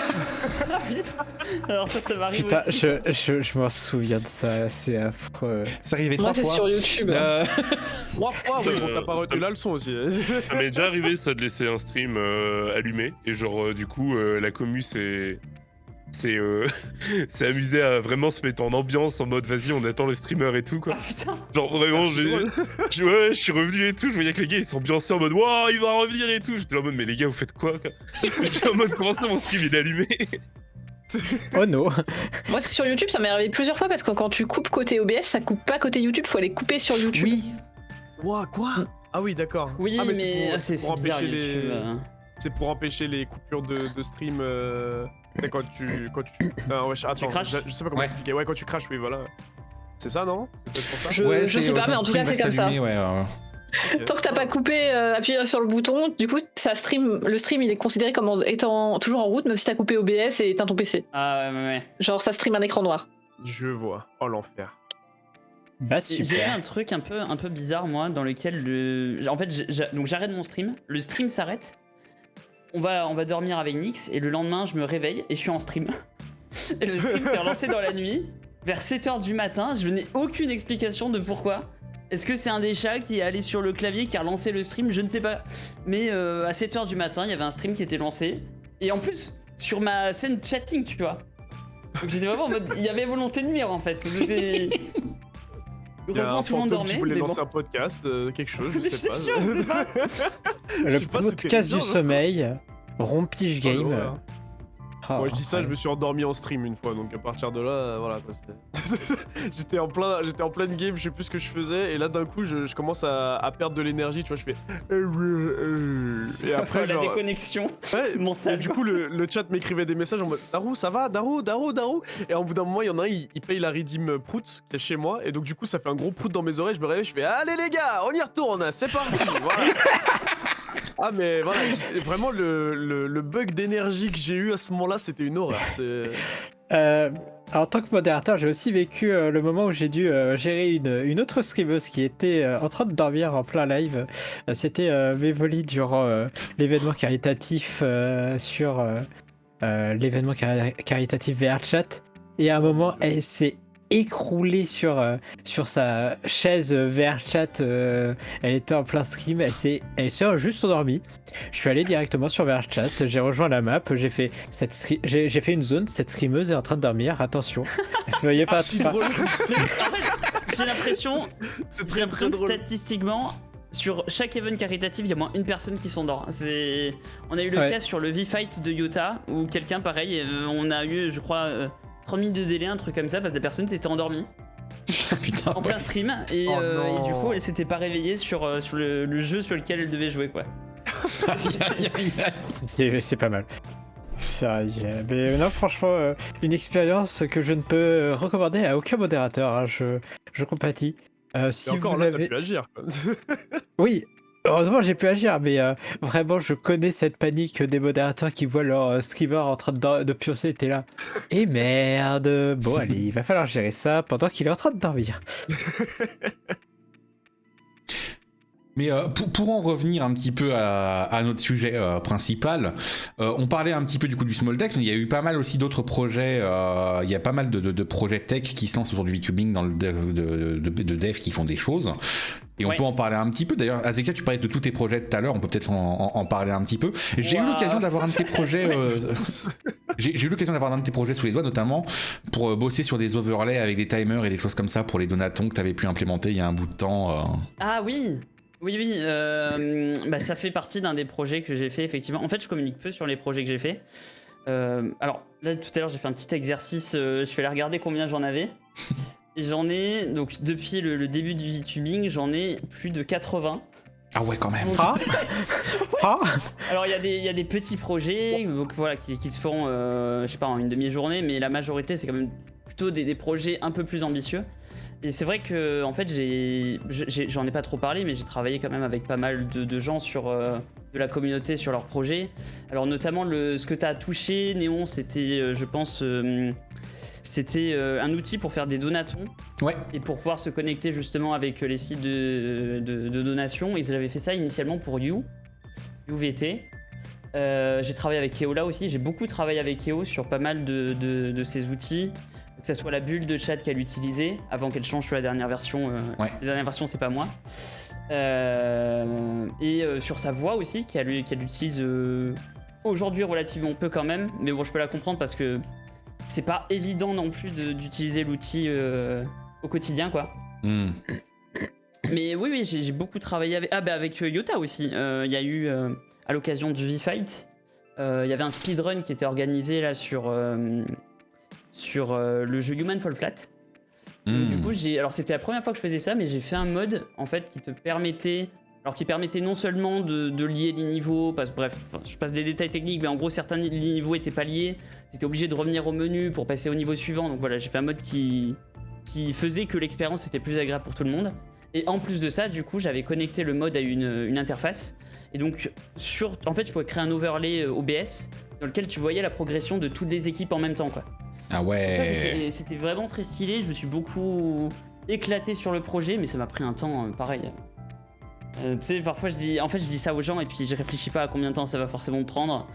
Alors ça m'arrive
Putain,
aussi.
je m'en souviens de ça, c'est affreux.
Ça arrivait
Moi,
3
c'est
fois.
sur YouTube.
3 fois, oui, bon, t'as pas retenu la leçon aussi.
Ça m'est déjà arrivé ça de laisser un stream allumé et genre du coup la commu c'est amusé à vraiment se mettre en ambiance en mode vas-y on attend le streamer et tout quoi.
Ah putain.
Genre vraiment
C'est drôle.
je suis revenu et tout, je voyais que les gars ils sont ambiancés en mode waouh il va revenir et tout. J'étais là en mode mais les gars vous faites quoi? J'étais en mode comment ça mon stream il est allumé?
Oh non.
Moi, c'est sur YouTube, ça m'est arrivé plusieurs fois parce que quand tu coupes côté OBS, ça coupe pas côté YouTube, faut aller couper sur YouTube.
Oui.
Ouah, quoi? Ah oui, d'accord.
Oui,
Ah,
mais
c'est
c'est
pour
bizarre.
empêcher les...
YouTube,
C'est pour empêcher les coupures de stream. Quand tu. Non, ouais, attends,
crashes
je sais pas comment
Ouais.
expliquer. Ouais, quand tu craches, oui, voilà. C'est ça, non? C'est peut-être pour ça?
Je sais pas, mais en tout cas, c'est comme ça.
Ouais,
Ok.
Tant que t'as pas coupé, appuyé sur le bouton, du coup, le stream, il est considéré comme étant toujours en route, même si t'as coupé OBS et éteint ton PC.
Ah ouais.
Genre, ça stream un écran noir.
Je vois. Oh, l'enfer.
Bah,
J'ai fait
super.
un truc un peu bizarre moi dans lequel en fait donc j'arrête mon stream, le stream s'arrête, on va dormir avec Nyx et le lendemain je me réveille et je suis en stream et le stream s'est relancé dans la nuit vers 7h du matin, je n'ai aucune explication de pourquoi. Est-ce que c'est un des chats qui est allé sur le clavier, qui a relancé le stream? Je ne sais pas. Mais à 7h du matin, il y avait un stream qui était lancé. Et en plus, sur ma scène chatting, tu vois. Donc j'étais vraiment en mode, il y avait volonté de nuire en fait. Heureusement tout le monde dormait.
Tu voulais
mais
lancer
bon.
un podcast, quelque chose, je
Mais
sais pas.
sûr, je sais pas.
Je
Le
sais pas, c'était
podcast du
bizarre, hein.
sommeil, Rompige
Oh,
Game.
l'horreur.
Ah,
Moi je dis ça, je me suis endormi en stream une fois, donc à partir de là, voilà quoi. j'étais en pleine game, je sais plus ce que je faisais, et là d'un coup je commence à perdre de l'énergie, tu vois, je fais. Et après
La
genre.
déconnexion
Ouais,
mentale.
et du coup le chat m'écrivait des messages en mode Darou ça va, Darou. Et au bout d'un moment il y en a un, il paye la redeem prout qui est chez moi, et donc du coup ça fait un gros prout dans mes oreilles, je me réveille, je fais allez les gars, on y retourne, c'est parti. Voilà. Ah mais voilà, vraiment le bug d'énergie que j'ai eu à ce moment-là, c'était une horreur.
En tant que modérateur, j'ai aussi vécu le moment où j'ai dû gérer une autre streameuse qui était en train de dormir en plein live. C'était Mévoli durant l'événement caritatif sur l'événement caritatif VRChat. Et à un moment, elle s'est écroulée sur sa chaise VRChat. Elle était en plein stream, elle s'est juste endormie. Je suis allé directement sur VRChat, j'ai rejoint la map, j'ai fait une zone, cette streameuse est en train de dormir, attention. Vous voyez pas,
drôle.
En fait, j'ai l'impression
C'est
que
très drôle.
statistiquement, sur chaque event caritatif, il y a moins une personne qui s'endort. On a eu le
Ouais.
cas sur le V-Fight de Yota, où quelqu'un, pareil, on a eu, je crois, 30 minutes de délai, un truc comme ça, parce que la personne s'était endormie
Putain.
en plein stream, et,
Oh
et du
non.
coup, elle s'était pas réveillée sur le jeu sur lequel elle devait jouer, quoi.
c'est pas mal. Mais non, franchement, une expérience que je ne peux recommander à aucun modérateur, hein, je compatis.
Et
Si
encore
vous
là,
avez...
t'as pu agir quoi.
Oui, heureusement j'ai pu agir, mais vraiment je connais cette panique des modérateurs qui voient leur streamer en train de pioncer, t'es là. Et merde, bon allez, il va falloir gérer ça pendant qu'il est en train de dormir.
Mais pour en revenir un petit peu à notre sujet principal, on parlait un petit peu du coup du small deck, mais il y a eu pas mal aussi d'autres projets. Il y a pas mal de projets tech qui se lancent autour du VTubing dans le de dev qui font des choses. Et on
Ouais.
peut en parler un petit peu. D'ailleurs, Azeka, tu parlais de tous tes projets tout à l'heure. On peut peut-être en parler un petit peu. J'ai eu
Wow.
l'occasion d'avoir un de tes projets. J'ai eu l'occasion d'avoir un de tes projets sous les doigts, notamment pour bosser sur des overlays avec des timers et des choses comme ça pour les donatons que tu avais pu implémenter il y a un bout de temps.
Ah oui. Oui, bah, ça fait partie d'un des projets que j'ai fait, effectivement. En fait, je communique peu sur les projets que j'ai fait. Alors, là, tout à l'heure, j'ai fait un petit exercice. Je suis allé regarder combien j'en avais. Et j'en ai, donc, depuis le début du VTubing, j'en ai plus de 80.
Ah ouais, quand même.
Ah Ah
Alors, il y a des petits projets donc, voilà, qui se font, je sais pas, en une demi-journée, mais la majorité, c'est quand même plutôt des projets un peu plus ambitieux. Et c'est vrai que en fait j'en ai pas trop parlé, mais j'ai travaillé quand même avec pas mal de gens sur de la communauté sur leurs projets. Alors notamment ce que tu as touché, Néon, c'était je pense c'était un outil pour faire des donatons
Ouais.
et pour pouvoir se connecter justement avec les sites de donation. Et j'avais fait ça initialement pour UVT. J'ai travaillé avec Keola aussi, j'ai beaucoup travaillé avec Eo sur pas mal de ces outils. Que ce soit la bulle de chat qu'elle utilisait avant qu'elle change sur la dernière version.
Ouais.
La dernière version, c'est pas moi. Et sur sa voix aussi, qu'elle utilise aujourd'hui relativement peu quand même. Mais bon, je peux la comprendre parce que c'est pas évident non plus d'utiliser l'outil au quotidien, quoi.
Hmm.
Mais oui, j'ai beaucoup travaillé avec Yota aussi. Il y a eu, à l'occasion du V-Fight, il y avait un speedrun qui était organisé là sur le jeu Human Fall Flat.
Hmm.
Du coup, alors c'était la première fois que je faisais ça, mais j'ai fait un mode en fait qui permettait non seulement de lier les niveaux, bref, je passe des détails techniques, mais en gros certains niveaux étaient pas liés, t'étais obligé de revenir au menu pour passer au niveau suivant. Donc voilà, j'ai fait un mode qui faisait que l'expérience était plus agréable pour tout le monde. Et en plus de ça, du coup, j'avais connecté le mode à une interface. Et donc, en fait, je pouvais créer un overlay OBS dans lequel tu voyais la progression de toutes les équipes en même temps, quoi.
Ah
Donc ça,
ouais.
c'était vraiment très stylé. Je me suis beaucoup éclaté sur le projet, mais ça m'a pris un temps pareil. Tu sais, parfois je dis ça aux gens et puis je réfléchis pas à combien de temps ça va forcément me prendre.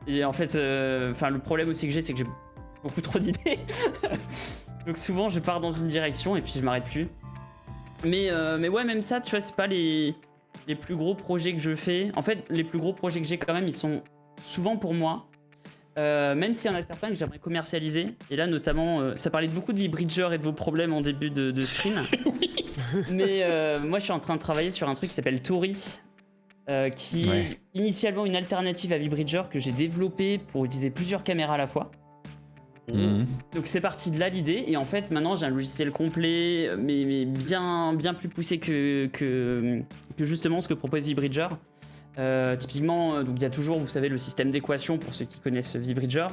Et en fait, le problème aussi que j'ai, c'est que j'ai beaucoup trop d'idées. Donc souvent je pars dans une direction et puis je m'arrête plus. Mais ouais, même ça, tu vois, c'est pas les plus gros projets que je fais. En fait, les plus gros projets que j'ai quand même, ils sont souvent pour moi. Même s'il y en a certains que j'aimerais commercialiser. Et là, notamment, ça parlait beaucoup de V-Bridger et de vos problèmes en début de stream. Mais moi, je suis en train de travailler sur un truc qui s'appelle Tori. Qui est initialement une alternative à V-Bridger que j'ai développé pour utiliser plusieurs caméras à la fois. Donc c'est parti de là l'idée, et en fait maintenant j'ai un logiciel complet mais bien plus poussé que justement ce que propose V-Bridger. Typiquement, donc il y a toujours, vous savez, le système d'équation pour ceux qui connaissent V-Bridger,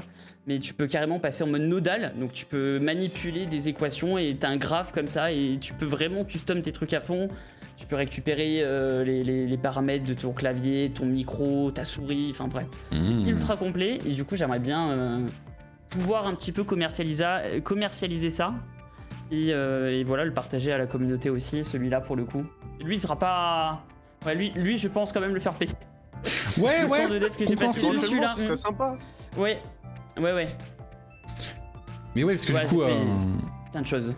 mais tu peux carrément passer en mode nodal, donc tu peux manipuler des équations et t'as un graphe comme ça et tu peux vraiment custom tes trucs à fond. Tu peux récupérer les paramètres de ton clavier, ton micro, ta souris, enfin bref, c'est ultra complet, et du coup j'aimerais bien pouvoir un petit peu commercialiser ça et voilà, le partager à la communauté aussi, celui-là pour le coup. Lui il sera pas... Ouais, lui je pense quand même le faire payer.
Ouais,
Le temps de dev que j'ai passé dessus,
Éventuellement,
là.
ce serait sympa.
Ouais.
Mais ouais, parce que
Ouais,
du coup...
j'ai fait plein de choses.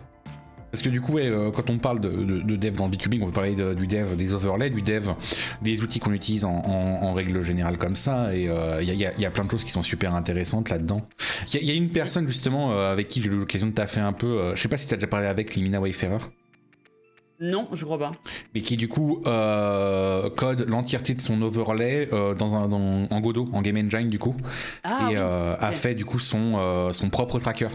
Parce que du coup, quand on parle de dev dans le VTubing, on peut parler du dev des overlays, du dev des outils qu'on utilise en règle générale comme ça, et il y a plein de choses qui sont super intéressantes là-dedans. Il y a une personne justement avec qui j'ai eu l'occasion de taffer un peu, je sais pas si t'as déjà parlé avec Limina Wayfarer.
Non, je crois pas.
Mais qui du coup code l'entièreté de son overlay en Godot, en Game Engine du coup,
Ah,
et
oui.
a fait du coup son propre tracker.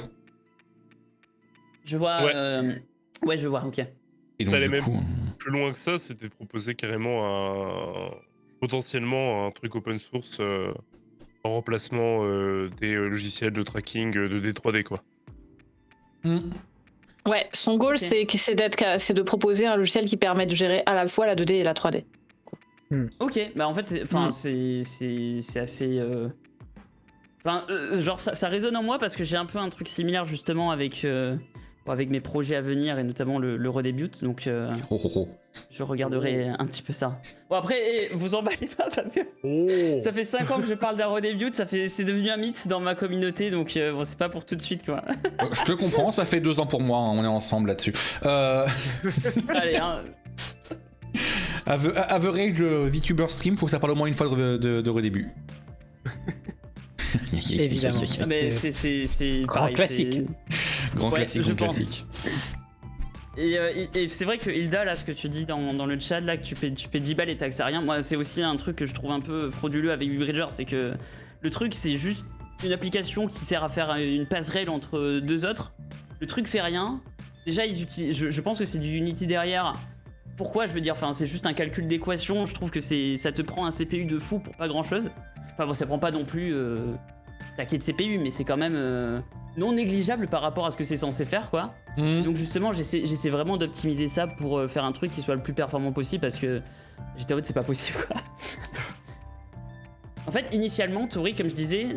Je vois...
Ouais.
Ouais, je vois, ok.
Et donc
Ça allait
du
même
coup,
plus loin que ça, c'était de proposer carrément potentiellement un truc open source en remplacement des logiciels de tracking de D3D quoi.
Ouais, son goal,
Ok.
c'est de proposer un logiciel qui permet de gérer à la fois la 2D et la 3D.
Ok, bah en fait, c'est assez... Enfin, genre, ça résonne en moi parce que j'ai un peu un truc similaire justement avec mes projets à venir et notamment le redébut, donc je regarderai un petit peu ça. Bon après, vous emballez pas parce que ça fait 5 ans que je parle d'un redébut, c'est devenu un mythe dans ma communauté, donc bon, c'est pas pour tout de suite quoi.
je te comprends, ça fait 2 ans pour moi, hein, on est ensemble là-dessus.
Allez, hein.
Average VTuber stream, faut que ça parle au moins une fois de redébut.
Évidemment.
Mais c'est
grand
pareil,
classique.
Grand
Ouais,
classique,
je
grand
pense.
classique.
Et c'est vrai que Hilda, là, ce que tu dis dans le chat, là, que tu paies 10 balles et taxes à rien, moi, c'est aussi un truc que je trouve un peu frauduleux avec V-Bridger, c'est que le truc, c'est juste une application qui sert à faire une passerelle entre deux autres. Le truc fait rien. Déjà, ils utilisent, je pense que c'est du Unity derrière. Pourquoi? Je veux dire, enfin, c'est juste un calcul d'équation. Je trouve que ça te prend un CPU de fou pour pas grand chose. Enfin bon, ça prend pas non plus taquet de CPU, mais c'est quand même non négligeable par rapport à ce que c'est censé faire, quoi. Donc justement, j'essaie vraiment d'optimiser ça pour faire un truc qui soit le plus performant possible, parce que j'étais en mode c'est pas possible, quoi. En fait, initialement, Tori, comme je disais,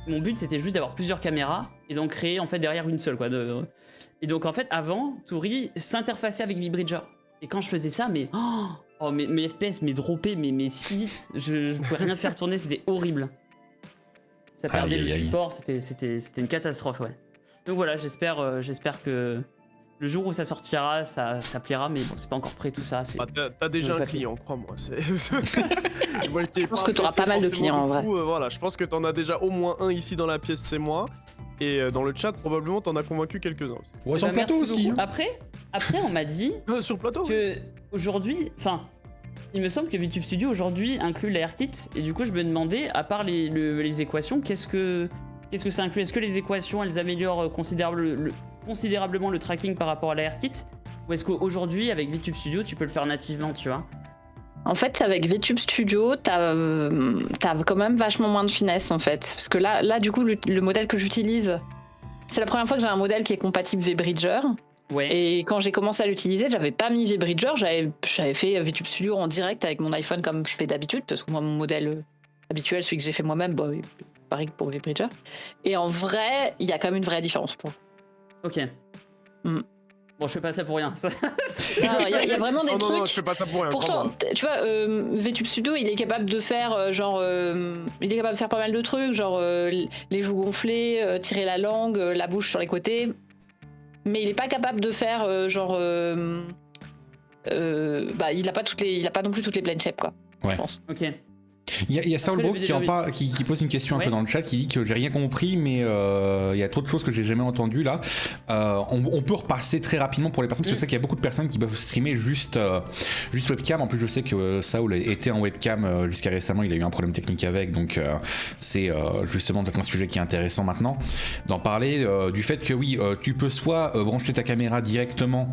mon but c'était juste d'avoir plusieurs caméras et d'en créer en fait derrière une seule, quoi. Et donc en fait, avant, Tori s'interfaçait avec V-Bridger. Et quand je faisais ça, mais mes FPS, mes droppés, mes si vite, je pouvais rien faire tourner, c'était horrible. Ça perdait
Aïe,
le
aïe, aïe.
support, c'était une catastrophe, ouais. Donc voilà, j'espère que le jour où ça sortira, ça plaira, mais bon, c'est pas encore prêt tout ça.
Bah, t'as déjà un
papier.
client, crois-moi.
Je pense que t'auras pas mal de clients, en vrai.
Voilà, je pense que t'en as déjà au moins un ici dans la pièce, c'est moi. Et dans le chat, probablement, t'en as convaincu quelques-uns aussi.
Ouais, sur le plateau
merci
aussi.
beaucoup.
hein.
Après, on m'a dit
Sur le plateau
que aujourd'hui, enfin, il me semble que VTube Studio aujourd'hui inclut l'AirKit, et du coup, je me demandais, à part les équations, qu'est-ce que ça inclut? Est-ce que les équations, elles améliorent considérablement le tracking par rapport à l'AirKit, ou est-ce qu'aujourd'hui, avec VTube Studio, tu peux le faire nativement, tu vois?
En fait, avec VTube Studio, t'as quand même vachement moins de finesse, en fait. Parce que là du coup, le modèle que j'utilise, c'est la première fois que j'ai un modèle qui est compatible V-Bridger.
Ouais.
Et quand j'ai commencé à l'utiliser, j'avais pas mis V-Bridger, j'avais fait VTube Studio en direct avec mon iPhone comme je fais d'habitude, parce que moi, mon modèle habituel, celui que j'ai fait moi-même, bah, pareil que pour V-Bridger. Et en vrai, il y a quand même une vraie différence.
Ok. Bon, je fais pas ça pour rien.
Il y a vraiment des trucs.
Non, je fais pas ça pour rien.
Pourtant, tu vois, VTube Studio, il est capable de faire il est capable de faire pas mal de trucs, genre les joues gonflées, tirer la langue, la bouche sur les côtés. mais il est pas capable de faire il a pas non plus toutes les blend shapes quoi.
Ouais.
Je pense.
Ok.
Il y a Saulbro qui pose une question un peu dans le chat, qui dit que j'ai rien compris, mais il y a trop de choses que j'ai jamais entendues là. On peut repasser très rapidement pour les personnes, parce que je sais qu'il y a beaucoup de personnes qui peuvent streamer juste webcam. En plus, je sais que Saul était en webcam jusqu'à récemment, il a eu un problème technique avec, donc c'est justement peut-être un sujet qui est intéressant maintenant d'en parler, du fait que oui, tu peux soit brancher ta caméra directement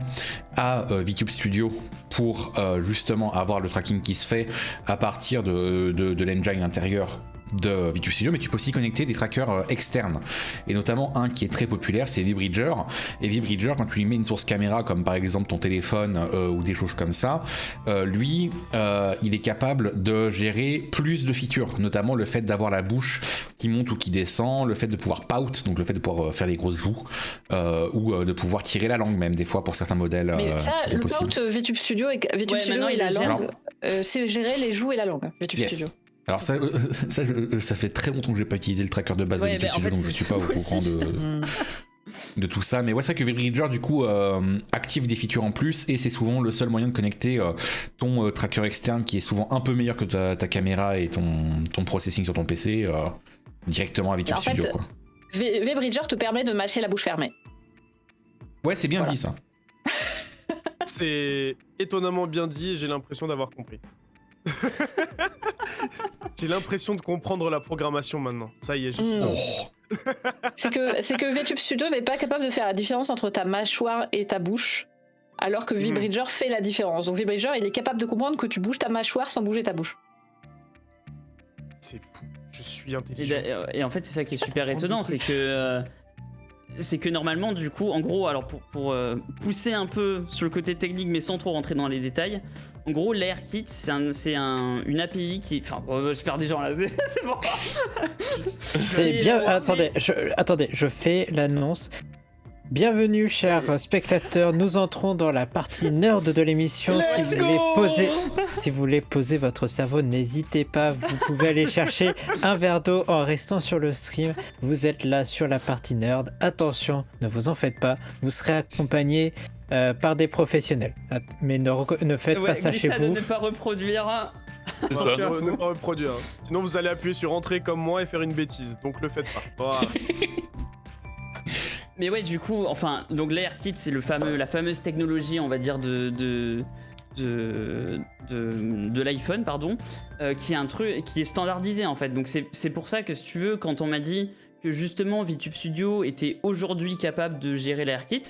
à VTube Studio pour justement avoir le tracking qui se fait à partir de l'engine intérieur de VTube Studio, mais tu peux aussi connecter des trackers externes, et notamment un qui est très populaire, c'est VBridger. Et VBridger, quand tu lui mets une source caméra comme par exemple ton téléphone ou des choses comme ça, lui il est capable de gérer plus de features, notamment le fait d'avoir la bouche qui monte ou qui descend, le fait de pouvoir pout, donc le fait de pouvoir faire des grosses joues, ou de pouvoir tirer la langue même des fois pour certains modèles.
Mais ça, le pout VTube Studio et la langue, c'est gérer les joues et la langue VTube Studio.
Alors ça fait très longtemps que j'ai pas utilisé le tracker de base de VTube Studio, donc je suis pas au courant de tout ça. Mais ouais, c'est vrai que VBridger du coup active des features en plus, et c'est souvent le seul moyen de connecter ton tracker externe, qui est souvent un peu meilleur que ta caméra et ton processing sur ton PC, directement à VTube Studio. Quoi.
VBridger te permet de matcher la bouche fermée.
Ouais, c'est bien dit ça.
C'est étonnamment bien dit, et j'ai l'impression d'avoir compris. J'ai l'impression de comprendre la programmation maintenant. Ça y est,
C'est que VTube Studio n'est pas capable de faire la différence entre ta mâchoire et ta bouche, alors que VBridger fait la différence. Donc VBridger, il est capable de comprendre que tu bouges ta mâchoire sans bouger ta bouche.
C'est fou. Je suis intelligent.
Et en fait, c'est ça qui est super étonnant, c'est que normalement, du coup, en gros, alors pour pousser un peu sur le côté technique, mais sans trop rentrer dans les détails, en gros, l'AirKit, c'est une API qui... Enfin, je perds des gens là, c'est bon.
C'est bien... Attendez, je fais l'annonce. Bienvenue, chers spectateurs, nous entrons dans la partie nerd de l'émission. Si vous voulez poser votre cerveau, n'hésitez pas, vous pouvez aller chercher un verre d'eau en restant sur le stream. Vous êtes là sur la partie nerd. Attention, ne vous en faites pas, vous serez accompagné par des professionnels. Mais ne faites pas ça chez vous.
Ne pas reproduire.
C'est ça.
Ne pas reproduire. Sinon, vous allez appuyer sur entrée comme moi et faire une bêtise. Donc, le faites pas. Voilà.
Mais ouais, du coup, enfin, donc l'AirKit, c'est la fameuse technologie, on va dire, de l'iPhone, pardon, qui est un truc qui est standardisé en fait. Donc c'est pour ça que, si tu veux, quand on m'a dit que justement VTube Studio était aujourd'hui capable de gérer l'AirKit,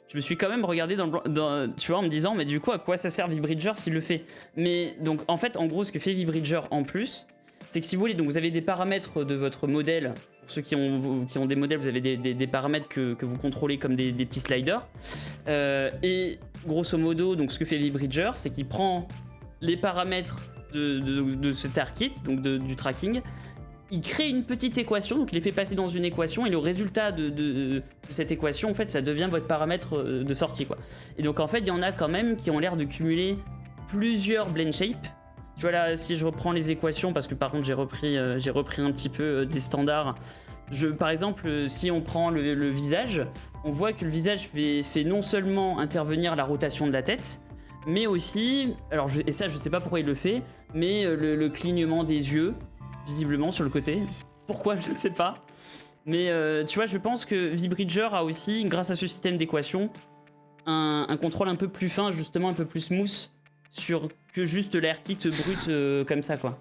je me suis quand même regardé tu vois, en me disant, mais du coup, à quoi ça sert VBridger s'il le fait? Mais donc, en fait, en gros, ce que fait VBridger en plus, c'est que si vous voulez, donc vous avez des paramètres de votre modèle. Pour ceux qui ont des modèles, vous avez des paramètres que vous contrôlez comme des petits sliders. Et grosso modo, donc ce que fait VBridger, c'est qu'il prend les paramètres de cet AirKit, donc du tracking, il crée une petite équation, donc il les fait passer dans une équation, et le résultat de cette équation, en fait, ça devient votre paramètre de sortie, quoi. Et donc en fait, il y en a quand même qui ont l'air de cumuler plusieurs blend shapes. Tu vois là, si je reprends les équations, parce que par contre j'ai repris un petit peu des standards. Par exemple, si on prend le visage, on voit que le visage fait non seulement intervenir la rotation de la tête, mais aussi, et ça je sais pas pourquoi il le fait, mais le clignement des yeux, visiblement sur le côté. Pourquoi, je ne sais pas. Mais tu vois, je pense que VBridger a aussi, grâce à ce système d'équations, un contrôle un peu plus fin, justement un peu plus smooth, sur que juste l'AirKit brut comme ça, quoi.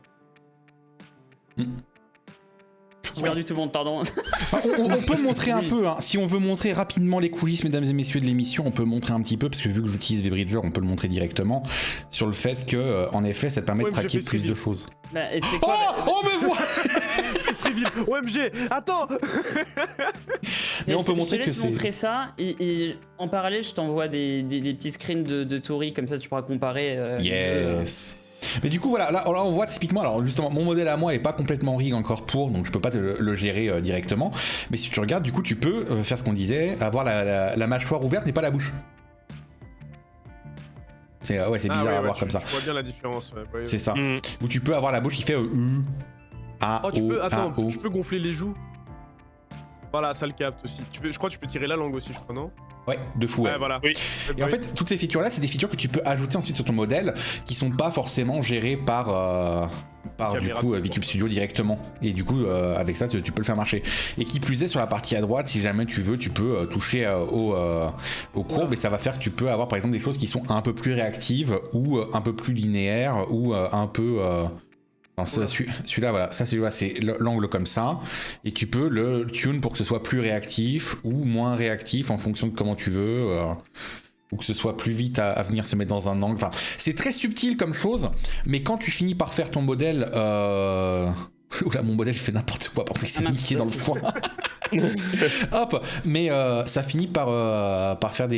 J'ai perdu tout le monde, pardon.
On peut montrer un peu, hein. Si on veut montrer rapidement les coulisses, mesdames et messieurs de l'émission, on peut montrer un petit peu, parce que vu que j'utilise VBridger, on peut le montrer directement, sur le fait que, en effet, ça permet de traquer plus de choses.
Bah, et c'est quoi,
Oh, me voilà.
OMG, attends.
Mais on peut montrer que
c'est... Je te laisse montrer ça, et en parallèle, je t'envoie des petits screens de Tori, comme ça tu pourras comparer.
Yes. Mais du coup voilà, là on voit typiquement, alors justement mon modèle à moi est pas complètement rig encore donc je peux pas te le gérer directement, mais si tu regardes du coup tu peux faire ce qu'on disait, avoir la mâchoire ouverte mais pas la bouche. C'est bizarre à voir comme ça.
Je vois bien la différence. Ouais.
C'est ça. Où tu peux avoir la bouche qui fait A,
tu
O,
peux gonfler les joues. Voilà, ça le capte aussi. Je crois que tu peux tirer la langue aussi, je crois, non?
Ouais, de fou. Ouais.
Ouais, voilà.
Oui.
Et en fait, toutes ces features-là, c'est des features que tu peux ajouter ensuite sur ton modèle, qui sont pas forcément gérées par du coup VTube Studio directement. Et du coup, avec ça, tu peux le faire marcher. Et qui plus est, sur la partie à droite, si jamais tu veux, tu peux toucher aux courbes et ça va faire que tu peux avoir par exemple des choses qui sont un peu plus réactives ou un peu plus linéaires ou un peu. Celui-là, voilà, ça c'est l'angle comme ça, et tu peux le tune pour que ce soit plus réactif ou moins réactif en fonction de comment tu veux, ou que ce soit plus vite à venir se mettre dans un angle. Enfin, c'est très subtil comme chose, mais quand tu finis par faire ton modèle, oula, mon modèle fait n'importe quoi, parce qu'il s'est niqué dans le foin. Hop, mais ça finit par faire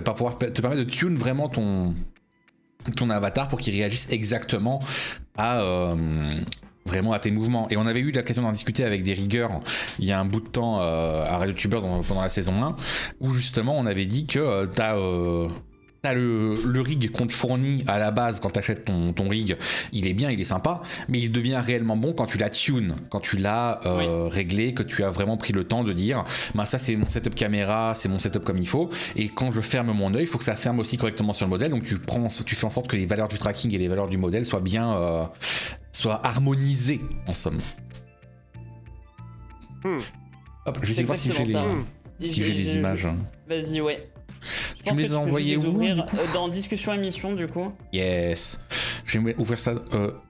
par pouvoir te permettre de tune vraiment ton avatar pour qu'il réagisse exactement vraiment à tes mouvements. Et on avait eu l'occasion d'en discuter avec des rigueurs il y a un bout de temps à RadioTubers pendant la saison 1, où justement on avait dit que t'as le rig qu'on te fournit à la base quand tu achètes ton rig, il est bien, il est sympa, mais il devient réellement bon quand tu l'as tune, quand tu l'as réglé, que tu as vraiment pris le temps de dire ça c'est mon setup caméra, c'est mon setup comme il faut, et quand je ferme mon œil, il faut que ça ferme aussi correctement sur le modèle, donc tu fais en sorte que les valeurs du tracking et les valeurs du modèle soient bien soient harmonisées en somme. Hop, je vais essayer de voir si j'ai les images.
Vas-y, ouais.
Tu me les as envoyés où
dans discussion émission du coup.
Yes. Je vais ouvrir ça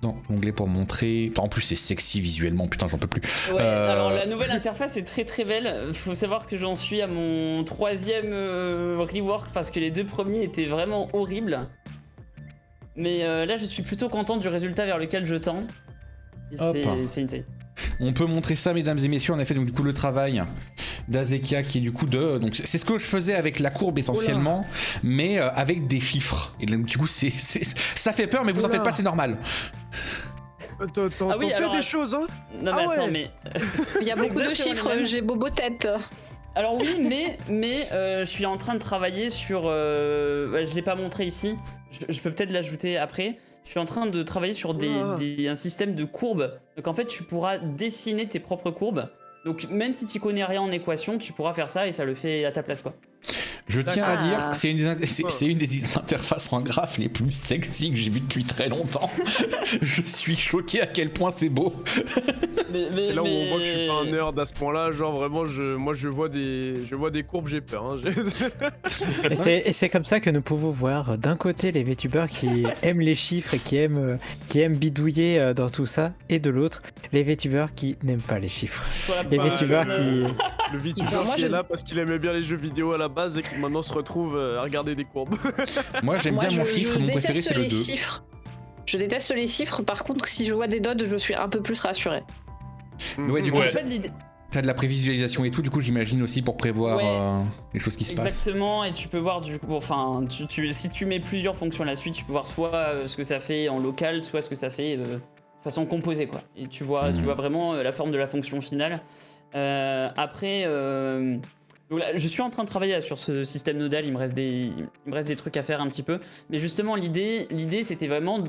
dans l'onglet pour montrer. Enfin, en plus c'est sexy visuellement, putain j'en peux plus.
Ouais, alors la nouvelle interface est très très belle. Faut savoir que j'en suis à mon 3e rework parce que les 2 premiers étaient vraiment horribles. Mais là je suis plutôt content du résultat vers lequel je tends. C'est insane.
On peut montrer ça, mesdames et messieurs. On a fait donc du coup le travail d'Azekia qui est du coup donc c'est ce que je faisais avec la courbe essentiellement, mais avec des chiffres. Et donc, du coup ça fait peur, mais vous en faites pas, c'est normal.
T'en fais des choses, hein?
Non mais attends, mais
il y a beaucoup de chiffres. J'ai bobo tête.
Alors oui, mais je suis en train de travailler sur. Je l'ai pas montré ici. Je peux peut-être l'ajouter après. Je suis en train de travailler sur un système de courbes. Donc en fait, tu pourras dessiner tes propres courbes. Donc même si tu connais rien en équation, tu pourras faire ça et ça le fait à ta place, quoi.
Je tiens à dire que c'est une des interfaces en graphe les plus sexy que j'ai vues depuis très longtemps. Je suis choqué à quel point c'est beau.
C'est là où on voit que je suis pas un nerd à ce point-là. Genre vraiment, moi je vois des courbes, j'ai peur. Hein.
Et c'est comme ça que nous pouvons voir d'un côté les VTubers qui aiment les chiffres et qui aiment bidouiller dans tout ça, et de l'autre les VTubers qui n'aiment pas les chiffres. Les VTubers qui...
Le VTuber qui est là parce qu'il aimait bien les jeux vidéo à la base et qui maintenant se retrouve à regarder des courbes.
Moi j'aime bien mon chiffre, mon préféré c'est le 2.
Je déteste les chiffres, par contre si je vois des dots, je suis un peu plus rassuré.
Ouais, du coup,
En fait,
t'as de la prévisualisation et tout, du coup j'imagine aussi pour prévoir les choses qui se passent.
Exactement, et tu peux voir du coup, enfin, si tu mets plusieurs fonctions à la suite, tu peux voir soit ce que ça fait en local, soit ce que ça fait de façon composée, quoi. Et tu vois vraiment la forme de la fonction finale. Après, donc là, je suis en train de travailler sur ce système nodal, il me reste des trucs à faire un petit peu. Mais justement, l'idée c'était vraiment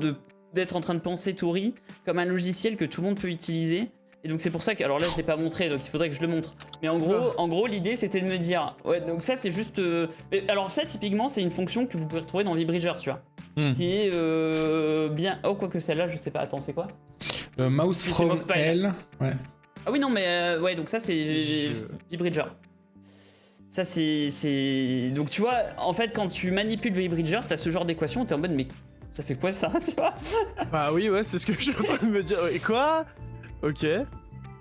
d'être en train de penser Tori comme un logiciel que tout le monde peut utiliser. Et donc c'est pour ça que, alors là je l'ai pas montré, donc il faudrait que je le montre. Mais en gros l'idée c'était de me dire, ouais, donc ça c'est juste, alors ça typiquement c'est une fonction que vous pouvez retrouver dans VBridger, tu vois, qui est bien, oh quoique celle-là je sais pas, attends c'est quoi
Mouse from L, ouais.
Ah oui non mais ouais, donc ça c'est VBridger. Ça c'est, donc tu vois, en fait quand tu manipules VBridger, t'as ce genre d'équation, t'es en mode mais ça fait quoi ça, tu vois?
Bah oui ouais, c'est ce que je suis en train de me dire, et quoi? Ok.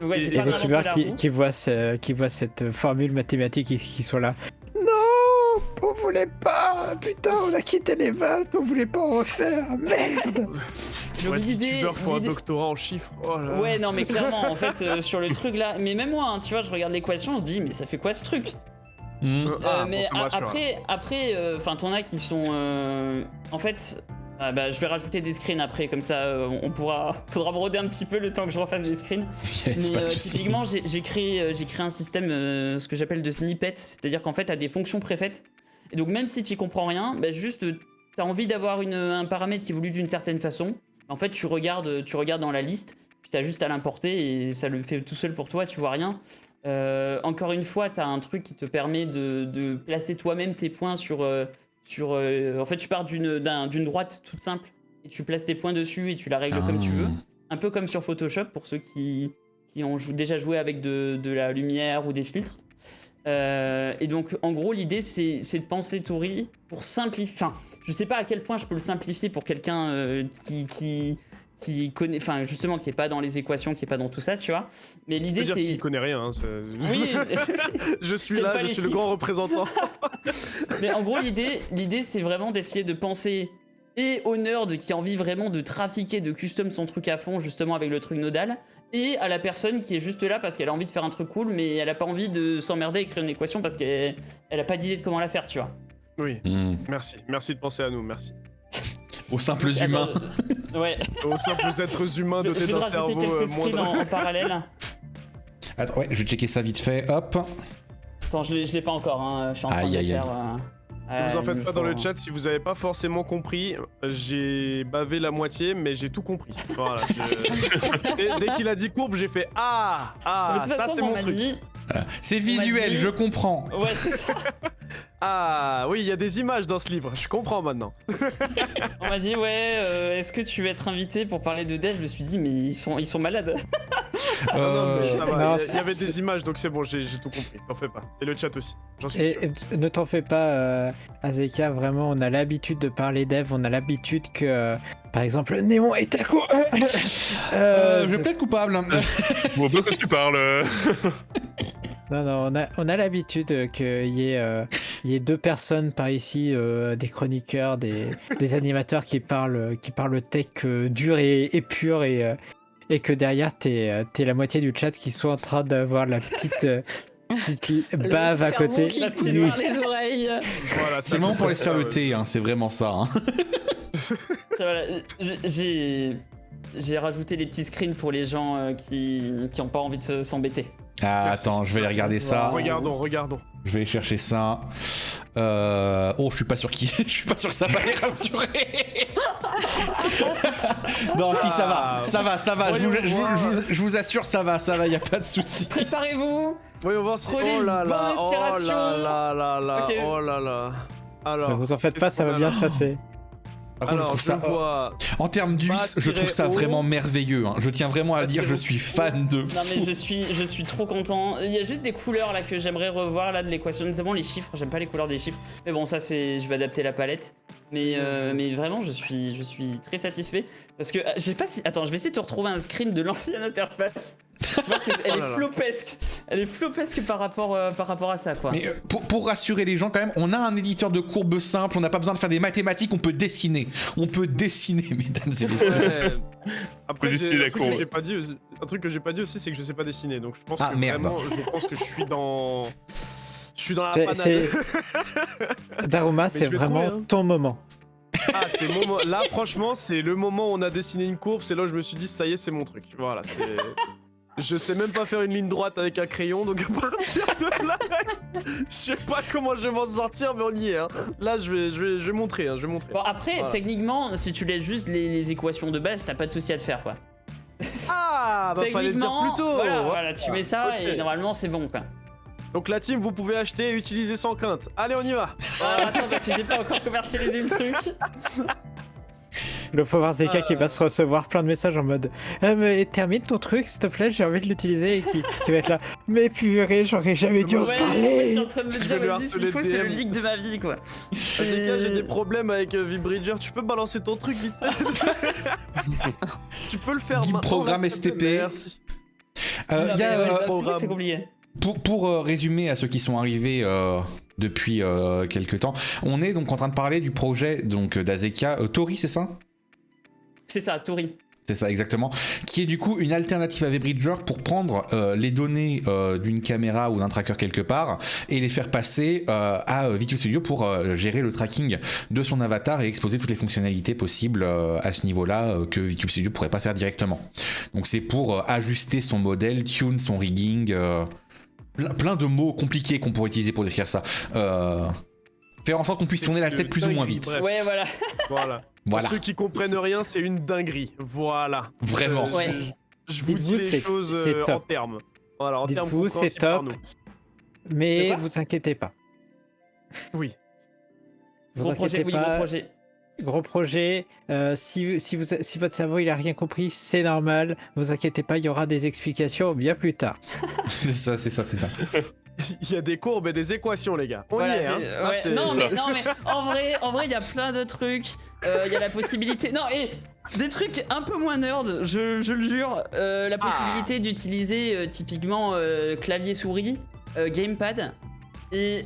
Ouais,
les youtubeurs qui voient cette formule mathématique et qui sont là. Non, on voulait pas. Putain, on a quitté les maths, on voulait pas en refaire. Merde.
Donc les youtubeurs font un doctorat en chiffres. Oh là.
Ouais, non mais clairement, en fait, sur le truc là, mais même moi, hein, tu vois, je regarde l'équation, je dis mais ça fait quoi ce truc? Mais après, enfin, t'en as qui sont, en fait. Ah bah, je vais rajouter des screens après, comme ça faudra broder un petit peu le temps que je refasse des screens.
Yes,
mais typiquement j'ai créé un système, ce que j'appelle de snippet, c'est-à-dire qu'en fait t'as des fonctions préfaites, et donc même si tu comprends rien, bah, juste t'as envie d'avoir un paramètre qui évolue d'une certaine façon, en fait tu regardes dans la liste, puis t'as juste à l'importer et ça le fait tout seul pour toi, tu vois rien. Encore une fois, tu as un truc qui te permet de placer toi-même tes points sur... en fait, tu pars d'une droite toute simple et tu places tes points dessus et tu la règles comme tu veux. Un peu comme sur Photoshop pour ceux qui ont déjà joué avec de la lumière ou des filtres. Et donc, en gros, l'idée, c'est de penser Tori pour simplifier... Enfin, je sais pas à quel point je peux le simplifier pour quelqu'un qui connaît... Enfin, justement, qui est pas dans les équations, qui est pas dans tout ça, tu vois. Mais l'idée, c'est...
qu'il connaît rien. Hein,
oui.
Je suis là, je suis le grand représentant.
Mais en gros, l'idée, c'est vraiment d'essayer de penser et au nerd qui a envie vraiment de trafiquer, de custom son truc à fond, justement avec le truc nodal, et à la personne qui est juste là parce qu'elle a envie de faire un truc cool, mais elle a pas envie de s'emmerder à écrire une équation parce qu'elle a pas d'idée de comment la faire, tu vois.
Oui, merci de penser à nous, merci.
Aux simples humains.
Ouais.
Aux simples êtres humains dotés d'un cerveau
quelques screens
moindre.
en parallèle.
Attends, ouais, je vais checker ça vite fait, hop.
Attends, je l'ai pas encore, hein. Je suis en train de le faire.
Ne vous en faites pas dans le chat, si vous avez pas forcément compris, j'ai bavé la moitié, mais j'ai tout compris. Voilà, dès qu'il a dit courbe, j'ai fait ah, ça c'est mon truc.
C'est visuel, je comprends.
Ouais, c'est ça.
Ah oui, il y a des images dans ce livre, je comprends maintenant.
On m'a dit est-ce que tu veux être invité pour parler de dev? Je me suis dit mais ils sont malades.
Ça va,
Non,
il y avait des images donc c'est bon, j'ai tout compris, t'en fais pas. Et le chat aussi, j'en suis sûr.
Et ne t'en fais pas, Azeka, vraiment, on a l'habitude de parler dev, on a l'habitude que, par exemple, Néon est à coup.
Je plaide coupable.
Bon, de quoi tu parles
Non, on a l'habitude qu'il y ait deux personnes par ici, des chroniqueurs, des animateurs qui parlent tech dur et pur, et que derrière, t'es la moitié du chat qui soit en train d'avoir la petite bave à côté.
Qui tire par les oreilles.
Voilà,
C'est le moment pour aller se faire le thé, hein, c'est vraiment ça. Hein.
Ça va, j'ai rajouté des petits screens pour les gens qui ont pas envie de s'embêter.
Ah,
Merci.
attends, je vais aller regarder ça.
Regardons.
Je vais aller chercher ça. Oh, je suis pas sûr je suis pas sûr que ça va les rassurer. Non, si ça va. Je vous assure, ça va, y a pas de souci.
Préparez-vous.
Voyons voir si.
Prenez
Oh là
une
là,
bonne
oh
inspiration.
là,
Ok.
oh là là. Alors.
Ne vous en faites pas, ça va bien se passer.
Par contre,
Alors,
je trouve ça,
vois.
en termes d'UX, je trouve ça vraiment merveilleux. Hein. Je tiens vraiment à le dire, je suis fan de fou.
Non mais je suis trop content. Il y a juste des couleurs là que j'aimerais revoir là de l'équation, notamment les chiffres. J'aime pas les couleurs des chiffres. Mais bon, ça c'est, je vais adapter la palette. Mais vraiment, je suis très satisfait parce que je sais pas si. Attends, je vais essayer de te retrouver un screen de l'ancienne interface. Elle est flopesque par rapport à ça quoi.
Mais pour rassurer les gens quand même, on a un éditeur de courbes simple, on n'a pas besoin de faire des mathématiques, on peut dessiner. On peut dessiner, mesdames et messieurs.
Après,
dessiner la courbe.
un truc que j'ai pas dit aussi, c'est que je sais pas dessiner. Donc je pense que
merde.
vraiment, je pense que je suis dans la
C'est-
panade.
Daruma, c'est
je vais
vraiment
trouver, hein.
ton moment.
Ah, c'est le moment. Là, franchement, c'est le moment où on a dessiné une courbe. C'est là où je me suis dit, ça y est, c'est mon truc. Voilà, c'est. Je sais même pas faire une ligne droite avec un crayon, donc à partir de là, je sais pas comment je vais m'en sortir, mais on y est. Hein. Là, je vais montrer. Hein, je vais montrer.
Bon après,
Voilà.
techniquement, si tu laisses juste les équations de base, t'as pas de souci à te faire quoi.
Ah, bah fallait le dire
Techniquement,
plus tôt.
voilà, tu mets ça
Ok.
et normalement c'est bon quoi.
Donc la team, vous pouvez acheter et utiliser sans crainte. Allez, on y va.
Attends parce que j'ai pas encore commercialisé le truc.
Il faut voir Zeka qui va se recevoir plein de messages en mode mais termine ton truc s'il te plaît, j'ai envie de l'utiliser, et qui va être là mais purée, j'aurais jamais dû en
Ouais, je
parler.
suis en train de me
Je
dire
vais lui
vas-y s'il
harceler
faut
de
c'est le
DM.
leak de ma vie quoi.
Azeka, j'ai des problèmes avec Vibridger. Tu peux balancer ton truc vite fait. Tu peux le faire
Guide
maintenant.
programme
là, s'il te plaît.
STP.
Merci.
Il y a,
c'est vrai que c'est compliqué.
pour résumer à ceux qui sont arrivés depuis quelques temps, on est donc en train de parler du projet donc d'Azeka. Tori, c'est ça?
C'est ça, Tori.
C'est ça, exactement. Qui est du coup une alternative à VBridger pour prendre les données d'une caméra ou d'un tracker quelque part et les faire passer à Visual Studio pour gérer le tracking de son avatar et exposer toutes les fonctionnalités possibles à ce niveau-là que Visual Studio pourrait pas faire directement. Donc c'est pour ajuster son modèle, tune son rigging, plein de mots compliqués qu'on pourrait utiliser pour décrire ça. Faire en sorte qu'on puisse tourner la tête plus ou moins vite.
Bref.
Ouais voilà.
Voilà.
Voilà,
Pour ceux qui comprennent rien, c'est une dinguerie. Voilà.
vraiment.
Ouais.
Je vous dis
Dites-vous,
les choses
c'est
en
top.
termes. Voilà, entièrement
Dites-vous, c'est
compréhensible par
top.
nous.
Mais
quoi
vous inquiétez pas.
Oui.
Vous
Gros
inquiétez
projet, oui,
pas.
gros projet.
Gros projet. Si votre cerveau il a rien compris, c'est normal. Vous inquiétez pas, il y aura des explications bien plus tard.
C'est ça.
Il y a des courbes et des équations, les gars. On
Voilà,
y est, hein.
c'est-
Là,
ouais,
c'est-
non mais en vrai il y a plein de trucs. Il y a la possibilité. Non et des trucs un peu moins nerd, je le jure. La possibilité d'utiliser typiquement clavier souris, gamepad. Et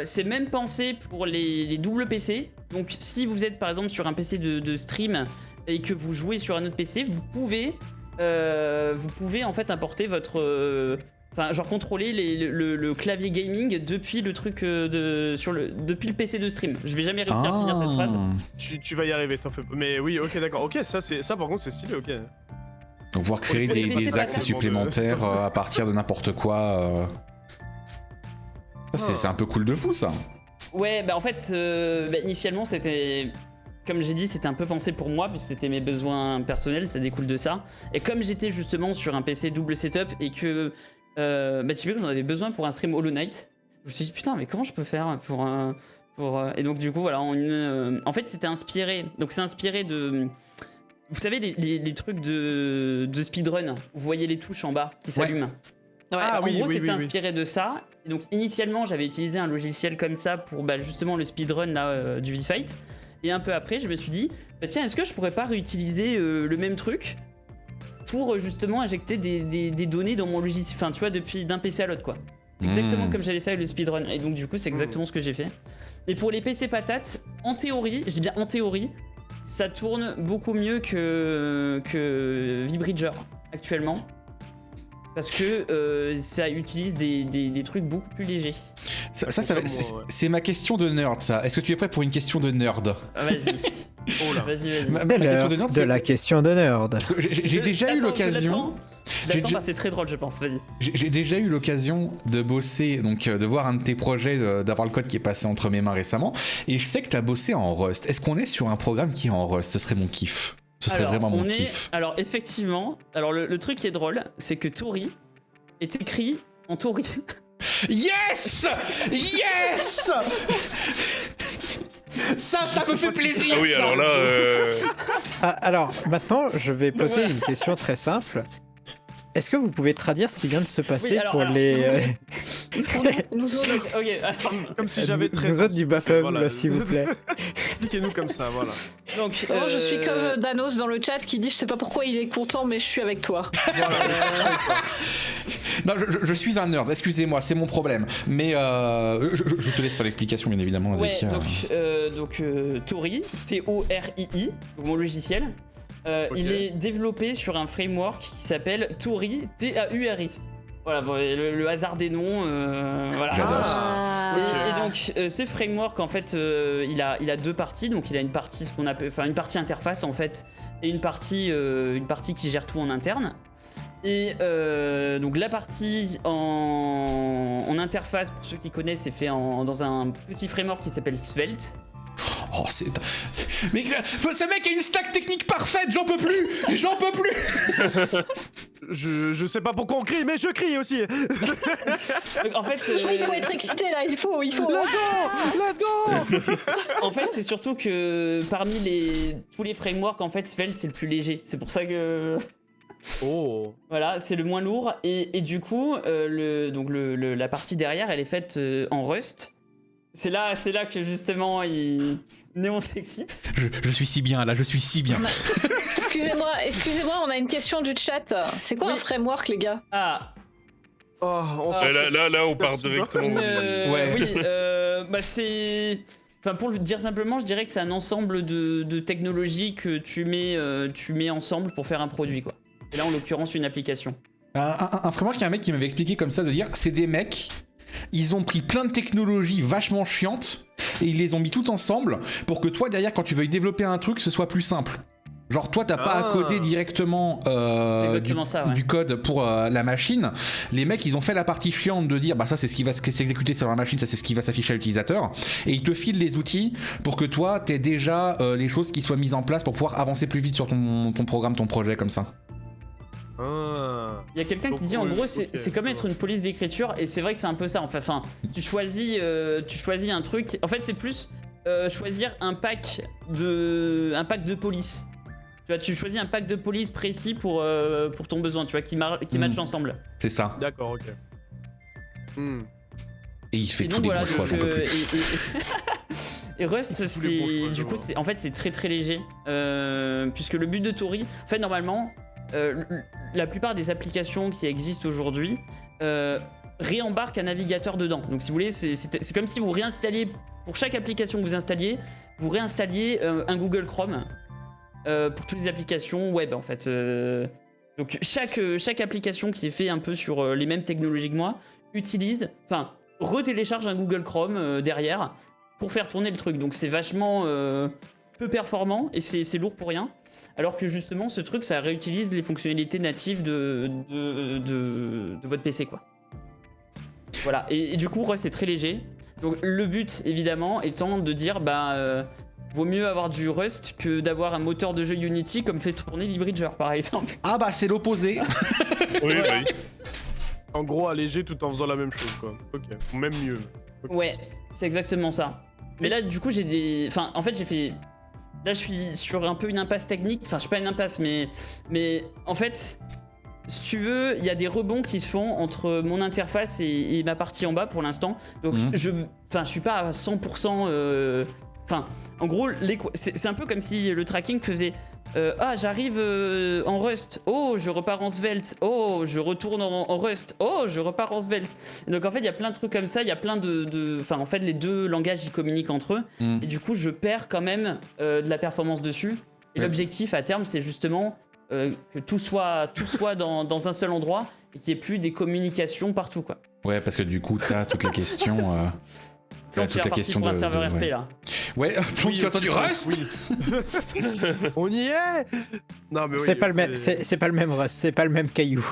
c'est même pensé pour les doubles PC. Donc si vous êtes par exemple sur un PC de stream et que vous jouez sur un autre PC, vous pouvez en fait importer votre enfin, genre contrôler le clavier gaming depuis le truc depuis le PC de stream. Je vais jamais réussir à finir cette phrase.
Tu vas y arriver, t'en fais pas. Mais oui, ok, d'accord. Ok, ça par contre, c'est stylé, ok.
Donc pouvoir créer
Pour les
des
PC,
axes
c'est
supplémentaires à partir de n'importe quoi. Ça, c'est un peu cool de fou, ça.
Ouais, bah en fait, initialement c'était. Comme j'ai dit, c'était un peu pensé pour moi, puisque c'était mes besoins personnels, ça découle de ça. Et comme j'étais justement sur un PC double setup et que typiquement j'en avais besoin pour un stream Hollow Knight, je me suis dit putain, mais comment je peux faire pour. Et donc, du coup, voilà, en fait, c'était inspiré. Donc, c'est inspiré de. Vous savez, les trucs de speedrun, vous voyez les touches en bas qui s'allument.
Ouais.
Ah,
En
oui,
gros,
oui,
c'était
oui, oui.
inspiré de ça. Et donc, initialement, j'avais utilisé un logiciel comme ça pour justement le speedrun là, du V-Fight. Et un peu après, je me suis dit, tiens, est-ce que je pourrais pas réutiliser le même truc pour justement injecter des données dans mon logiciel, enfin, tu vois, depuis d'un PC à l'autre, quoi. Exactement comme j'avais fait avec le speedrun. Et donc, du coup, c'est exactement ce que j'ai fait. Et pour les PC patates, en théorie, je dis bien en théorie, ça tourne beaucoup mieux que VBridger actuellement. Parce que ça utilise des trucs beaucoup plus légers.
C'est ma question de nerd, ça. Est-ce que tu es prêt pour une question de nerd?
Vas-y.
Oh là.
Vas-y.
Ma
C'est
question
l'heure
de nerd,
de
c'est...
la question de nerd.
Parce que j'ai déjà eu l'occasion...
Je l'attends, c'est très drôle, je pense. Vas-y.
J'ai déjà eu l'occasion de bosser, donc de voir un de tes projets, d'avoir le code qui est passé entre mes mains récemment, et je sais que tu as bossé en Rust. Est-ce qu'on est sur un programme qui est en Rust? Ce serait mon kiff. Ce serait vraiment mon kiff.
Alors, effectivement, le truc qui est drôle, c'est que Tori est écrit en Tori.
Yes! Yes! Ça me fait plaisir!
Ah oui,
ça.
alors là.
Alors, maintenant, je vais poser une question très simple. Est-ce que vous pouvez traduire ce qui vient de se passer
alors,
pour
alors,
les...
Nous autres. Ok, attends.
Comme si j'avais très.
Nous autres du Bapum,
Voilà.
s'il vous plaît.
Expliquez-nous comme ça, voilà.
Donc,
Moi, je suis comme Danos dans le chat qui dit je sais pas pourquoi il est content, mais je suis avec toi.
Non, je suis un nerd, excusez-moi, c'est mon problème. Mais je te laisse faire l'explication, bien évidemment,
Ouais,
Zeki.
donc Tori, T-O-R-I-I, mon logiciel, il est développé sur un framework qui s'appelle Tori, T-A-U-R-I. Voilà, bon, le hasard des noms, voilà.
J'adore.
Et donc ce framework en fait il a deux parties, donc il a une partie ce qu'on appelle, enfin une partie interface en fait et une partie qui gère tout en interne. Et donc la partie en interface, pour ceux qui connaissent, c'est fait dans un petit framework qui s'appelle Svelte.
Oh, c'est... Mais ce mec a une stack technique parfaite, j'en peux plus! J'en peux plus!
Je sais pas pourquoi on crie, mais je crie aussi.
Donc, en fait,
Il faut être excité là, il faut.
Let's go.
en fait, c'est surtout que parmi tous les frameworks, en fait, Svelte c'est le plus léger. C'est pour ça que
Oh.
voilà, c'est le moins lourd. Et du coup, la partie derrière, elle est faite en Rust. C'est là que justement il Néon s'excite.
Je suis si bien, là, je suis si bien.
Excusez-moi, on a une question du chat. C'est quoi
Oui.
un framework, les gars?
Ah,
Oh, on se-
Là, on part directement.
Ouais.
oui, c'est. Enfin, pour le dire simplement, je dirais que c'est un ensemble de technologies que tu mets ensemble pour faire un produit, quoi. Et là, en l'occurrence, une application.
Un framework, il y a un mec qui m'avait expliqué comme ça, de dire, c'est des mecs, ils ont pris plein de technologies vachement chiantes, et ils les ont mis toutes ensemble, pour que toi, derrière, quand tu veuilles développer un truc, ce soit plus simple. Genre toi t'as pas à coder directement
C'est exactement ça, ouais.
du code pour la machine. Les mecs ils ont fait la partie chiante de dire bah ça c'est ce qui va s'exécuter sur la machine, ça c'est ce qui va s'afficher à l'utilisateur. Et ils te filent les outils pour que toi t'aies déjà les choses qui soient mises en place pour pouvoir avancer plus vite sur ton programme, ton projet comme ça.
Ah.
Il y a quelqu'un qui
Donc,
dit en
oui,
gros
ok,
c'est comme
je
être
vois.
une police d'écriture et c'est vrai que c'est un peu ça. Enfin tu choisis un truc. En fait c'est plus choisir un pack de police. Tu vois, tu choisis un pack de police précis pour ton besoin, tu vois, qui match ensemble.
C'est ça.
D'accord, ok. Hmm.
Et il fait
Et
tous
donc
des
voilà,
bons choix, j'en peux plus.
et Rust,
Tous les bons
c'est
choix,
du
je
coup,
vois.
en fait, c'est très très léger, puisque le but de Tori, en fait, normalement, la plupart des applications qui existent aujourd'hui réembarquent un navigateur dedans. Donc, si vous voulez, c'est comme si vous réinstalliez pour chaque application que vous installiez, vous réinstalliez un Google Chrome pour toutes les applications web, en fait. Donc, chaque application qui est fait un peu sur les mêmes technologies que moi retélécharge un Google Chrome derrière pour faire tourner le truc. Donc c'est vachement peu performant et c'est lourd pour rien. Alors que justement ce truc ça réutilise les fonctionnalités natives de votre PC quoi. Voilà, et du coup Rust c'est très léger. Donc le but évidemment étant de dire vaut mieux avoir du Rust que d'avoir un moteur de jeu Unity comme fait tourner Libridger par exemple.
Ah bah c'est l'opposé.
Oui, bah oui.
En gros, allégé tout en faisant la même chose, quoi. Ok, ou même mieux.
Ouais, c'est exactement ça. Mais là, du coup, j'ai des. Enfin, en fait, j'ai fait. Là, je suis sur un peu une impasse technique. Enfin, je suis pas une impasse, mais en fait, si tu veux, il y a des rebonds qui se font entre mon interface et ma partie en bas pour l'instant. Donc, je suis pas à 100%. Enfin, en gros, c'est un peu comme si le tracking faisait. J'arrive en Rust. Oh, je repars en Svelte. Oh, je retourne en Rust. Oh, je repars en Svelte. Donc en fait, il y a plein de trucs comme ça. Il y a plein Enfin, en fait, les deux langages ils communiquent entre eux. Et du coup, je perds quand même de la performance dessus. Et l'objectif à terme, c'est justement que tout soit dans un seul endroit et qu'il n'y ait plus des communications partout, quoi.
Ouais, parce que du coup, t'as toutes les questions.
Donc,
toute la question
pour un serveur RP
ouais.
là.
Ouais, donc tu as entendu Rust.
Oui. On y est. Non mais oui,
C'est pas le même, c'est pas le même Rust, c'est pas le même caillou.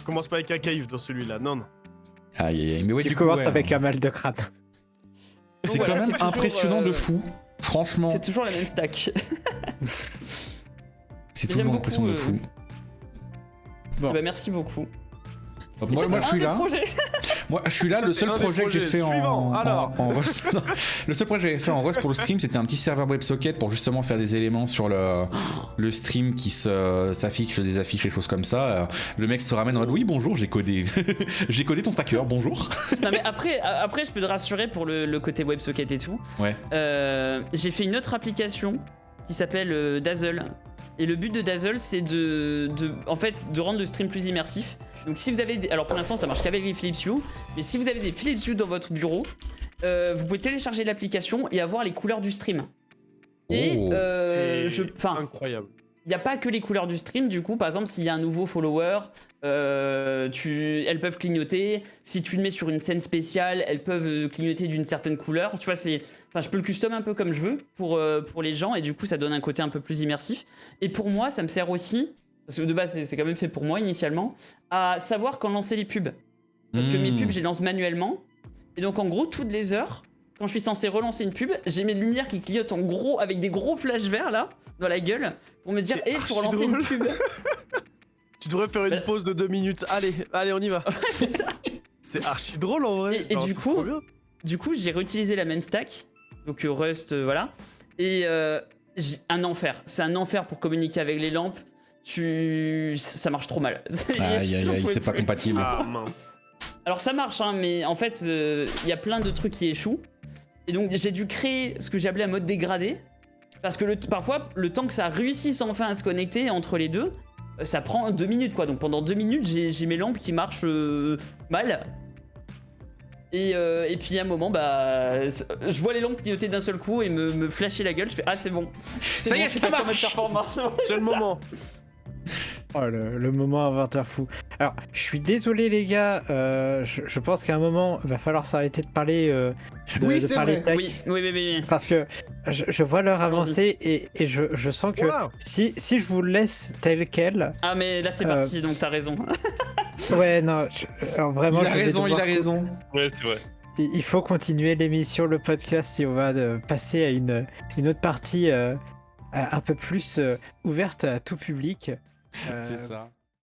Commence pas avec un caïf dans celui-là, non.
Aïe aïe aïe, mais ouais,
Tu
du coup,
commences
ouais,
avec un mal de crâne.
c'est
Donc
quand
voilà,
même
c'est toujours,
impressionnant de fou. Franchement,
C'est toujours la même stack.
c'est
j'aime
toujours impressionnant de
beaucoup,
fou.
Bon.
Bah, merci beaucoup.
Hop,
Et
moi,
ça,
moi,
c'est
je suis
un des
là.
projets.
Moi, je suis là.
Ça,
Le
c'est
seul
un des
projet que j'ai
projets.
fait
Suivant, alors.
en Rust. Non, le seul projet que j'avais fait en Rust pour le stream, c'était un petit serveur WebSocket pour justement faire des éléments sur le stream qui s'affiche, des affiches et choses comme ça. Le mec se ramène en mode oui, bonjour, j'ai codé. J'ai codé ton tracker, bonjour.
Non mais après je peux te rassurer pour le côté WebSocket et tout.
Ouais.
J'ai fait une autre application qui s'appelle Dazzle. Et le but de Dazzle, c'est de rendre le stream plus immersif. Donc si vous avez alors pour l'instant ça marche qu'avec les Philips Hue, mais si vous avez des Philips Hue dans votre bureau, vous pouvez télécharger l'application et avoir les couleurs du stream. Et
Oh.
Incroyable.
il n'y a pas que les couleurs du stream, du coup, par exemple, s'il y a un nouveau follower, elles peuvent clignoter. Si tu le mets sur une scène spéciale, elles peuvent clignoter d'une certaine couleur. Tu vois, je peux le custom un peu comme je veux pour les gens, et du coup, ça donne un côté un peu plus immersif. Et pour moi, ça me sert aussi, parce que de base, c'est quand même fait pour moi initialement, à savoir quand lancer les pubs. Parce que mes pubs, je les lance manuellement. Et donc, en gros, toutes les heures, quand je suis censé relancer une pub, j'ai mes lumières qui clignotent en gros avec des gros flashs verts là, dans la gueule, pour me dire,
C'est
faut relancer
archi
une pub.
Tu devrais faire une pause de 2 minutes. Allez, on y va. C'est archi drôle en vrai.
Et
Genre,
du
c'est
coup-
trop bien.
Du coup, j'ai réutilisé la même stack, donc Rust, voilà. Et un enfer. C'est un enfer pour communiquer avec les lampes. Ça marche trop mal.
Aïe aïe aïe, c'est pas compatible.
Ah mince.
Alors ça marche, hein, mais en fait, il y a plein de trucs qui échouent. Et donc j'ai dû créer ce que j'ai appelé un mode dégradé. Parce que parfois, le temps que ça réussisse enfin à se connecter entre les deux, ça prend 2 minutes quoi. Donc pendant 2 minutes, j'ai mes lampes qui marchent mal. Et puis à un moment, je vois les lampes clignoter d'un seul coup et me flasher la gueule. Je fais ah c'est bon.
Ça y est,
je suis
ça
passé en mode
marche.
performance, c'est bon.
C'est le moment.
Oh, le moment inventeur fou. Alors, je suis désolé les gars, je pense qu'à un moment, il va falloir s'arrêter de parler,
Oui,
de
c'est
parler
vrai.
tech.
Oui.
Parce que je vois l'heure avancer et je sens que
Wow.
si je vous laisse tel quel,
Ah mais là c'est parti, donc t'as raison.
ouais non, alors vraiment
Il a
je vais
raison, il
devoir
a raison.
Ouais, c'est vrai.
Il faut continuer l'émission, le podcast, et on va passer à une autre partie un peu plus ouverte à tout public.
C'est ça.